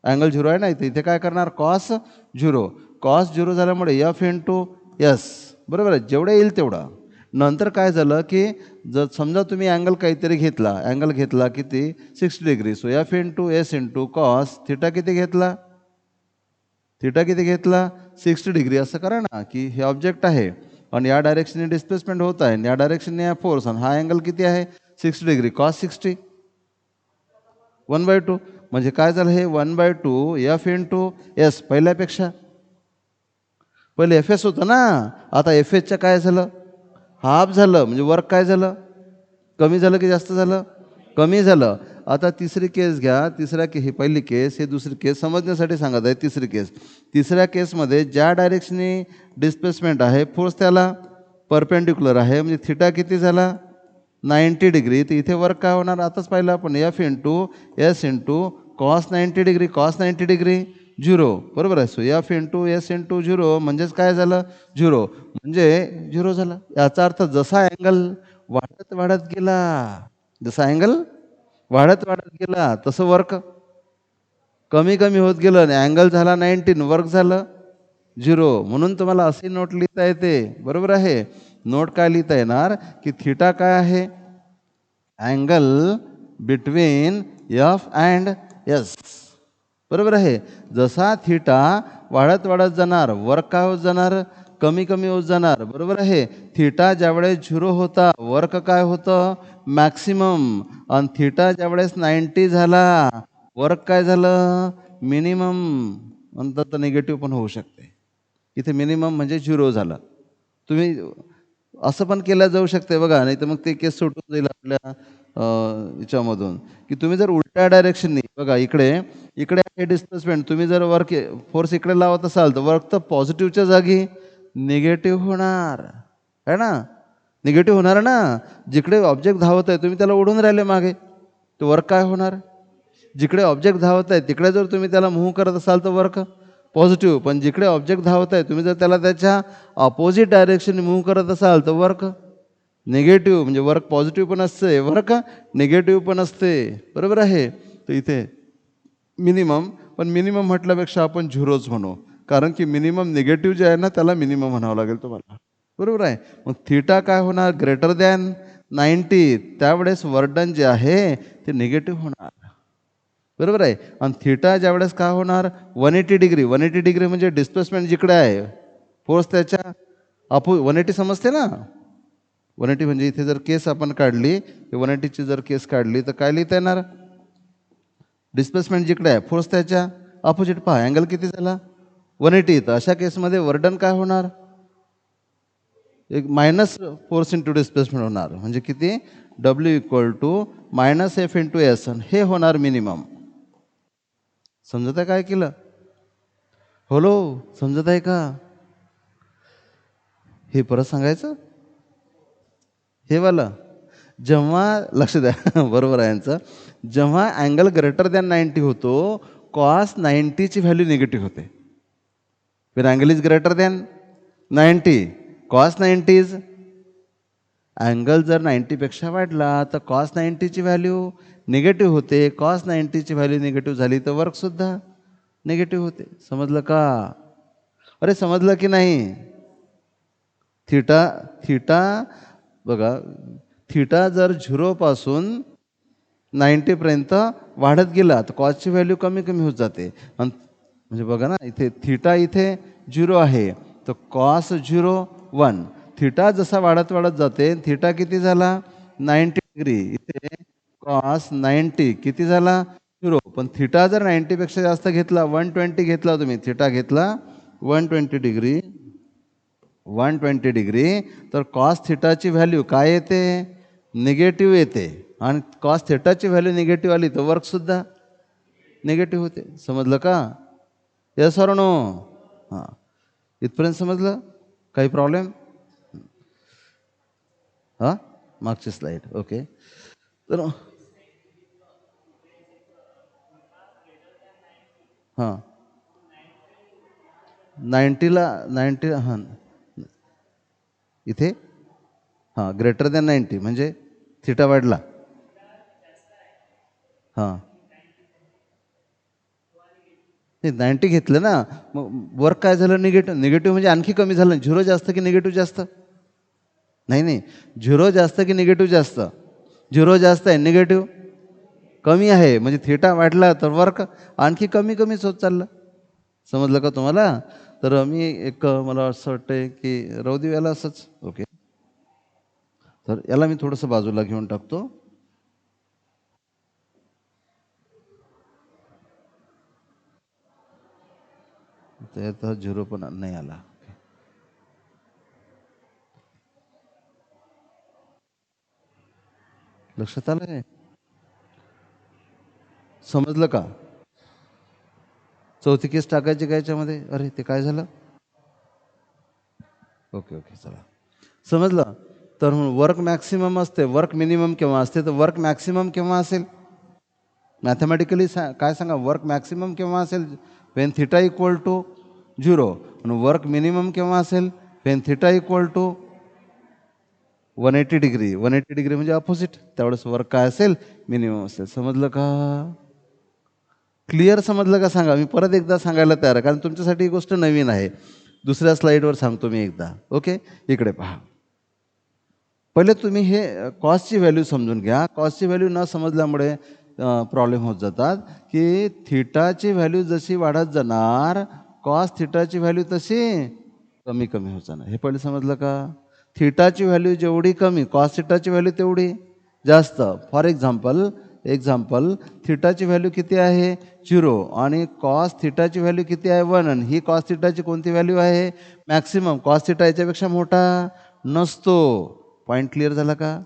अँगल 0 आहे ना इथे. इथे काय करणार? कॉस 0. कॉस 0 झाल्यामुळे एफ इंटू एस, बरोबर आहे, जेवढं येईल तेवढं. नंतर काय झालं की जर समजा तुम्ही अँगल काहीतरी घेतला, अँगल घेतला किती? 60 degree. So F into S into cos theta किती घेतला? थिटा किती घेतला? 60 डिग्री. असं करा ना की हे ऑब्जेक्ट आहे आणि या डायरेक्शनने डिस्प्लेसमेंट होत आहे, या डायरेक्शनने या फोर्स, आणि हा अँगल किती आहे? 60 डिग्री. कॉस 60 1/2. म्हणजे काय झालं? हे 1/2 एफ इंटू एस. पहिल्यापेक्षा पहिले एफ एस होतं ना, आता एफ एसचं काय झालं? हाफ झालं. म्हणजे वर्क काय झालं? कमी झालं की जास्त झालं? कमी झालं. आता तिसरी केस घ्या. ही पहिली केस, हे दुसरी केस, समजण्यासाठी सांगत आहे. तिसरी केस. तिसऱ्या केसमध्ये ज्या डायरेक्शनने डिस्प्लेसमेंट आहे, फोर्स त्याला परपेंडिक्युलर आहे. म्हणजे थिटा किती झाला? 90 डिग्री. तर इथे वर्क काय होणार? आताच पाहिलं आपण, F into S into cos 90 degree. Cos 90 degree 0, बरोबर आहे. So F into S into 0 म्हणजेच काय झालं? 0. म्हणजे 0 झाला. याचा अर्थ जसा अँगल वाढत वाढत गेला, जसा अँगल वाढत वाढत गेला तसं वर्क कमी कमी होत गेलं आणि अँगल झाला 19, वर्क झालं 0. म्हणून तुम्हाला अशी नोट लिहिता येते, बरोबर आहे. नोट काय लिहिता येणार की थिटा काय आहे? Angle between F and S, बरोबर आहे. जसा थिटा वाढत वाढत जाणार, वर्क काय होत जाणार? कमी कमी होत जाणार, बरोबर आहे. थिटा ज्यावेळेस 0 होता, वर्क काय होतं? मॅक्सिमम. आणि थिटा ज्यावेळेस 90 झाला, वर्क काय झालं? मिनिमम. नंतर तर निगेटिव्ह पण होऊ शकते. इथे मिनिमम म्हणजे 0 झालं. तुम्ही असं पण केलं जाऊ शकते बघा, नाही तर मग ते केस सुटून जाईल आपल्या. याच्यामधून की तुम्ही जर उलट्या डायरेक्शननी बघा इकडे इकडे आहे डिस्प्लेसमेंट, तुम्ही जर वर्क फोर्स इकडे लावत असाल तर वर्क तर पॉझिटिव्हच्या जागी निगेटिव्ह होणार आहे ना, निगेटिव्ह होणार ना. जिकडे ऑब्जेक्ट धावत आहे तुम्ही त्याला ओढून राहिले मागे, तो वर्क काय होणार. जिकडे ऑब्जेक्ट धावत आहे तिकडे जर तुम्ही त्याला मूव्ह करत असाल तर वर्क पॉझिटिव्ह, पण जिकडे ऑब्जेक्ट धावत आहे तुम्ही जर त्याला त्याच्या ऑपोजिट डायरेक्शन मूव्ह करत असाल तर वर्क निगेटिव्ह. म्हणजे वर्क पॉझिटिव्ह पण असते, वर्क निगेटिव्ह पण असते, बरोबर आहे. तर इथे मिनिमम, पण मिनिमम म्हटल्यापेक्षा आपण झिरोच म्हणू, कारण की मिनिमम निगेटिव्ह जे आहे ना त्याला मिनिमम म्हणावं लागेल तुम्हाला, बरोबर आहे. मग थिटा काय होणार, ग्रेटर दॅन 90, त्यावेळेस वर्डन जे आहे ते निगेटिव्ह होणार, बरोबर आहे. आणि थिटा ज्यावेळेस काय होणार 180 डिग्री, 180 डिग्री म्हणजे डिस्प्लेसमेंट जिकडे आहे फोर्स त्याच्या 180 समजते ना. 180 म्हणजे इथे जर केस आपण काढली, 180ची जर केस काढली तर काय लिहिता येणार, डिस्प्लेसमेंट जिकडे आहे फोर्स त्याच्या अपोजिट. पहा अँगल किती झाला 180. तर अशा केसमध्ये वर्डन काय होणार, एक मायनस फोर्स इंटू डिस्प्लेसमेंट होणार, म्हणजे किती W = -F × S, हे होणार मिनिमम. समजत आहे काय केलं, हॅलो समजत आहे का, हे परत सांगायचं हे वाला. जेव्हा लक्ष द्या बरोबर आहे यांचं, जेव्हा अँगल ग्रेटर दॅन 90 होतो cos 90ची व्हॅल्यू निगेटिव्ह होते. when angle is greater than 90 cos 90 is, angle जर 90 पेक्षा वाढला तर cos 90ची व्हॅल्यू निगेटिव्ह होते, cos 90ची व्हॅल्यू निगेटिव्ह झाली तर वर्कसुद्धा निगेटिव्ह होते. समजलं का, अरे समजलं की नाही. थिटा थिटा बघा, थिटा जर 0पासून 90पर्यंत वाढत गेला तर कॉसची व्हॅल्यू कमी कमी होत जाते. आणि म्हणजे बघा ना इथे थिटा इथे 0 आहे तर कॉस 0 1. थिटा जसा वाढत वाढत जाते, थिटा किती झाला 90 डिग्री, इथे कॉस 90 किती झाला 0. पण थिटा जर 90पेक्षा जास्त घेतला, 120 घेतला, तुम्ही थिटा घेतला 120 डिग्री, 120 डिग्री, तर कॉस थिटाची व्हॅल्यू काय येते निगेटिव्ह येते. आणि कॉस थिटाची व्हॅल्यू निगेटिव्ह आली तर वर्कसुद्धा निगेटिव्ह होते. समजलं का, येस ऑर नो. हां इथपर्यंत समजलं, काही प्रॉब्लेम. हां मागची स्लाईड ओके. तर हां 90 हां इथे हां ग्रेटर दॅन 90 म्हणजे थिटा वाढला. हां ते 90 घेतलं ना, मग वर्क काय झालं निगेटिव्ह. निगेटिव्ह म्हणजे आणखी कमी झालं. 0 जास्त की निगेटिव्ह जास्त, नाही नाही 0 जास्त की निगेटिव्ह जास्त, 0 जास्त आहे निगेटिव्ह कमी आहे, म्हणजे थिटा वाढला तर वर्क आणखी कमी कमीच होत चाललं. समजलं का तुम्हाला. तर मी एक मला असं वाटतंय की राहू देऊ याला असंच ओके. तर याला मी थोडंसं बाजूला घेऊन टाकतो. त्यात 0 पण नाही आला. लक्षात आलं आहे, समजलं का. चौथी केस टाकायची काय याच्यामध्ये, अरे ते काय झालं. ओके ओके चला समजलं. तर वर्क मॅक्सिमम असते, वर्क मिनिमम केव्हा असते, तर वर्क मॅक्सिमम केव्हा असेल मॅथमॅटिकली काय सांगा, वर्क मॅक्सिमम केव्हा असेल वेन थिटा = 0. आणि वर्क मिनिमम केव्हा असेल वेन थिटा = 180 डिग्री. 180 डिग्री म्हणजे अपोजिट, त्यावेळेस वर्क काय असेल मिनिमम असेल. समजलं का, क्लिअर समजलं का सांगा. मी परत एकदा सांगायला तयार आहे, कारण तुमच्यासाठी ही गोष्ट नवीन आहे. दुसऱ्या स्लाईडवर सांगतो मी एकदा ओके. इकडे पहा, पहिले तुम्ही हे कॉस्टची व्हॅल्यू समजून घ्या. कॉस्टची व्हॅल्यू न समजल्यामुळे प्रॉब्लेम होत जातात की थिटाची व्हॅल्यू जशी वाढत जाणार कॉस थिटाची व्हॅल्यू तशी कमी कमी होत जाणार. हे पहिले समजलं का. थिटाची व्हॅल्यू जेवढी कमी कॉस थिटाची व्हॅल्यू तेवढी जास्त. फॉर एक्झाम्पल थिटाची व्हॅल्यू किती आहे 0 आणि कॉस थिटाची व्हॅल्यू किती आहे 1. आणि ही कॉस थिटाची कोणती व्हॅल्यू आहे मॅक्सिमम. कॉस थिटा याच्यापेक्षा मोठा नसतो. पॉईंट क्लिअर झाला का.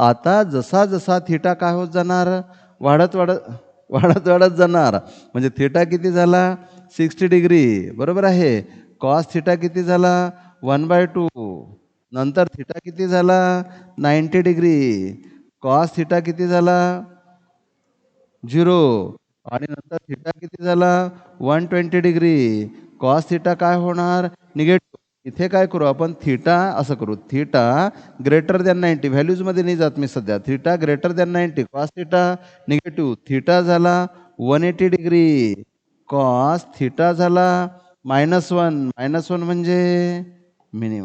आता जसा जसा थिटा काय होत जाणार, वाढत वाढत वाढत वाढत जाणार. म्हणजे थिटा किती झाला 60 डिग्री, बरोबर आहे. कॉस थिटा किती झाला 1/2. नंतर थिटा किती झाला 90 डिग्री. कॉस थिटा किती झाला 0. आणि नंतर थिटा किती झाला 120 डिग्री. कॉस थिटा काय होणार निगेटिव्ह. इथे काय करू आपण, थिटा असं करू, थिटा ग्रेटर दॅन 90. व्हॅल्यूजमध्ये नाही जात मी सध्या. Theta greater than 90, cos theta negative. Theta झाला 180 डिग्री. कॉस थिटा झाला -1. -1 म्हणजे मिनिमम.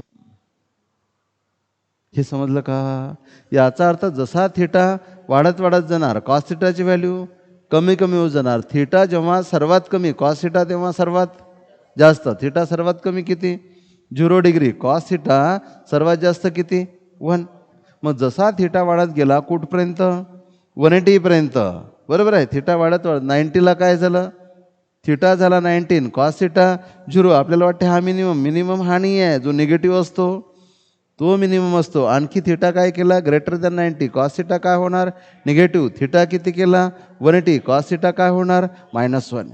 हे समजलं का? याचा अर्थ जसा थिटा वाढत वाढत जाणार, कॉस थिटाची व्हॅल्यू कमी कमी होत जाणार. थिटा जेव्हा सर्वात कमी, कॉस थिटा तेव्हा सर्वात जास्त. थिटा सर्वात कमी किती 0 डिग्री. कॉस थिटा सर्वात जास्त किती 1. मग जसा थिटा वाढत गेला कुठपर्यंत 180 पर्यंत, बरोबर आहे. थिटा वाढत वाढत 90ला काय झालं, थिटा झाला 19, कॉस थिटा 0. आपल्याला वाटते हा मिनिमम. मिनिमम हा नाही आहे, जो निगेटिव्ह असतो तो मिनिमम असतो. आणखी थिटा काय केला ग्रेटर दॅन 90, कॉस थिटा काय होणार निगेटिव्ह. थिटा किती केला 180, कॉस थिटा काय होणार -1.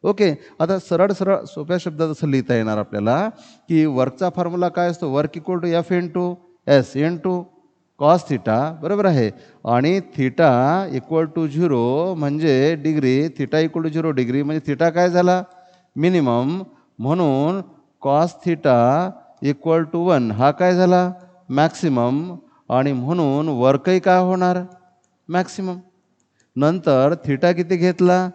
ओके. आता सरळ सरळ सोप्या शब्दात असं लिहिता येणार आपल्याला की वर्कचा फॉर्म्युला काय असतो, work equal to F into S into cos theta, बरोबर आहे. आणि थिटा इक्वल टू 0 म्हणजे degree. Theta equal to 0 degree म्हणजे थिटा काय झाला मिनिमम. म्हणून कॉस थिटा इक्वल टू 1 हा काय झाला मॅक्सिमम. आणि म्हणून वर्कही काय होणार मॅक्सिमम. नंतर थिटा किती घेतला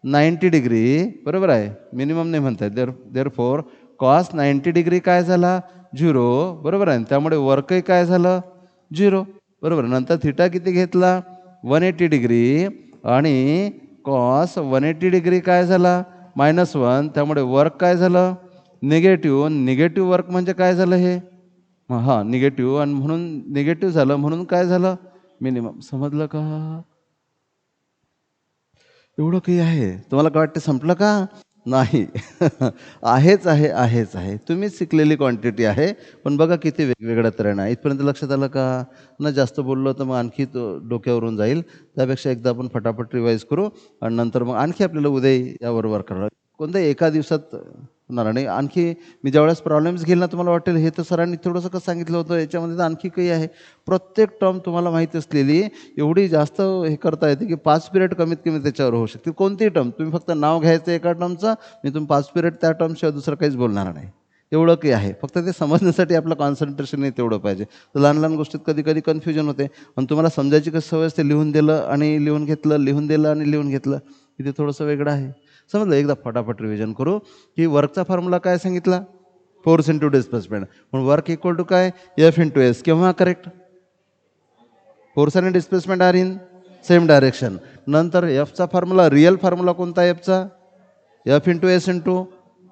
90 डिग्री, बरोबर आहे. मिनिमम नाही म्हणताय. देअरफॉर कॉस 90 डिग्री काय झाला 0, बरोबर आहे. त्यामुळे वर्कही काय झालं 0, बरोबर. नंतर थिटा किती घेतला 180 डिग्री. आणि कॉस 180 डिग्री काय झाला -1. त्यामुळे वर्क काय झालं निगेटिव्ह. निगेटिव्ह वर्क म्हणजे काय झालं हे, हां निगेटिव्ह. आणि म्हणून निगेटिव्ह झालं म्हणून काय झालं मिनिमम. समजलं का? एवढं काही आहे. तुम्हाला काय वाटतं संपलं का? नाही. आहेच आहे, आहेच आहे. तुम्हीच शिकलेली क्वांटिटी आहे. पण बघा किती वेगवेगळ्या तऱ्हेनं आहे. इथपर्यंत लक्षात आलं का? न जास्त बोललो तर मग आणखी डोक्यावरून जाईल. त्यापेक्षा एकदा आपण फटाफट रिवाईज करू आणि नंतर मग आणखी आपल्याला उद्या यावर वर्क करावं. कोणत्याही एका दिवसात होणार. आणि आणखी मी ज्यावेळेस प्रॉब्लेम्स घेईल ना तुम्हाला वाटेल हे तर सरांनी थोडंसं कसं सांगितलं होतं, याच्यामध्ये तर आणखी काही आहे. प्रत्येक टर्म तुम्हाला माहिती असलेली एवढी जास्त हे करता येते की 5 पिरियड कमीत कमी त्याच्यावर होऊ शकते. कोणतीही टर्म तुम्ही फक्त नाव घ्यायचं एका टर्मचं, मी तुम्ही 5 पिरियड त्या टर्मशिवाय दुसरं काहीच बोलणार नाही. एवढं काही आहे. फक्त ते समजण्यासाठी आपलं कॉन्सन्ट्रेशन नाही तेवढं पाहिजे. तर लहान लहान गोष्टीत कधी कधी कन्फ्युजन होते. पण तुम्हाला समजायची कसं सवय असते, लिहून दिलं आणि लिहून घेतलं, लिहून दिलं आणि लिहून घेतलं. इथे थोडंसं वेगळं आहे. समजलं. एकदा फटाफट रिव्हिजन करू की वर्कचा फॉर्म्युला काय सांगितला फोर्स इंटू डिस्प्लेसमेंट. म्हणून वर्क इक्वल टू काय एफ इंटू एस. केव्हा करेक्ट, फोर्स आणि displacement are in same direction. नंतर एफचा फॉर्म्युला रिअल फॉर्म्युला कोणता एफचा F into S into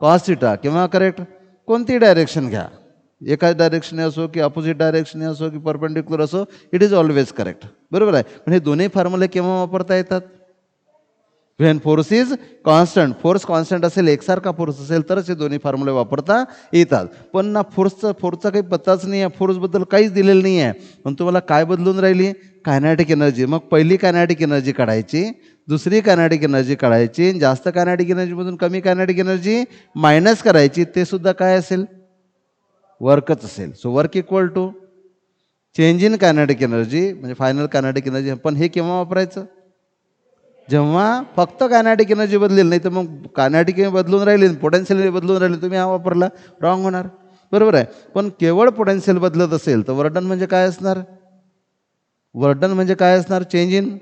cos theta. केव्हा करेक्ट, कोणती डायरेक्शन घ्या, एकाच डायरेक्शने असो की अपोजिट डायरेक्शने असो की परपेंडिक्युलर असो, इट इज ऑलवेज करेक्ट, बरोबर आहे. पण हे दोन्ही फॉर्म्युले केव्हा वापरता येतात, when force is constant. Force constant असेल, एकसारखा फोर्स असेल तरच हे दोन्ही फॉर्म्युले वापरता येतात. पण ना फोर्सचा काही पत्ताच नाही आहे, फोर्सबद्दल काहीच दिलेलं नाही आहे. पण तुम्हाला काय बदलून राहिली कायनेटिक एनर्जी. मग पहिली कायनेटिक एनर्जी काढायची, दुसरी कायनेटिक एनर्जी काढायची, जास्त कायनेटिक एनर्जीमधून कमी कायनेटिक एनर्जी मायनस करायची. ते सुद्धा काय असेल वर्कच असेल. So work equal to change in kinetic energy म्हणजे फायनल कायनेटिक एनर्जी. पण हे केव्हा वापरायचं, जेव्हा फक्त कायनेटिक एनर्जी बदलेल. नाही तर मग कायनेटिक बदलून राहिली, पोटेन्शियल बदलून राहिली, तुम्ही हा वापरला रॉंग होणार, बरोबर आहे. पण केवळ पोटेन्शियल बदलत असेल तर वर्डन म्हणजे काय असणार, वर्डन म्हणजे काय असणार चेंज इन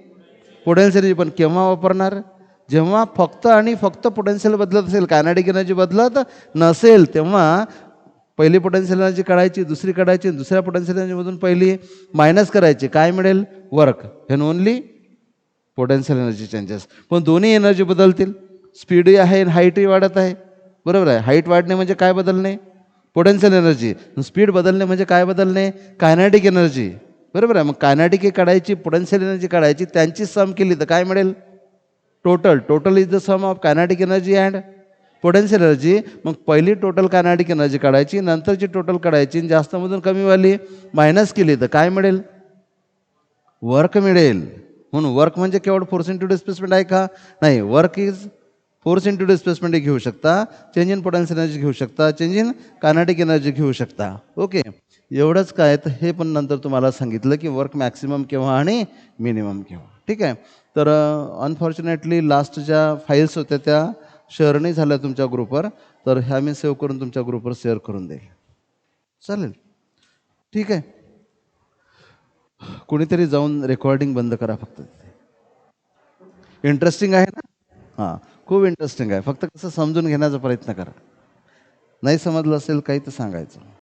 पोटेन्शियल. पण केव्हा वापरणार, जेव्हा फक्त आणि फक्त पोटेन्शियल बदलत असेल, कायनेटिक एनर्जी बदलत नसेल, तेव्हा पहिली पोटेन्शियल एनर्जी काढायची, दुसरी काढायची, दुसऱ्या पोटेन्शियल एनर्जीमधून पहिली मायनस करायची, काय मिळेल वर्क. हे ओनली पोटेन्शियल एनर्जी चेंजेस. पण दोन्ही एनर्जी बदलतील, स्पीडही आहे आणि हाईटही वाढत आहे, बरोबर आहे. हाईट वाढणे म्हणजे काय बदलणे पोटेन्शियल एनर्जी, स्पीड बदलणे म्हणजे काय बदलणे कायनेटिक एनर्जी, बरोबर आहे. मग कायनेटिक काढायची, पोटेन्शियल एनर्जी काढायची, त्यांची सम केली तर काय मिळेल total. Total is the sum of kinetic energy and potential energy. मग पहिली टोटल कायनेटिक एनर्जी काढायची, नंतरची टोटल काढायची, जास्तमधून कमीवाली मायनस केली तर काय मिळेल वर्क मिळेल. म्हणून वर्क म्हणजे केवळ फोर्स इंटू डिस्प्लेसमेंट आहे का? नाही, work is force into displacement घेऊ शकता, चेंज इन पोटेन्शियल एनर्जी घेऊ शकता, चेंज इन कायनेटिक एनर्जी घेऊ शकता. ओके, एवढंच काय तर हे पण नंतर तुम्हाला सांगितलं की वर्क मॅक्सिमम केव्हा आणि मिनिमम केव्हा. ठीक आहे. तर अनफॉर्च्युनेटली लास्ट ज्या फाईल्स होत्या त्या शेअर नाही झाल्या तुमच्या ग्रुपवर, तर ह्या मी सेव्ह करून तुमच्या ग्रुपवर शेअर करून देईल. चालेल, ठीक आहे. कुणीतरी जाऊन रेकॉर्डिंग बंद करा फक्त. इंटरेस्टिंग आहे ना? हां, खूप इंटरेस्टिंग आहे. फक्त कसं समजून घेण्याचा प्रयत्न करा. नाही समजलं असेल काही तर सांगायचं.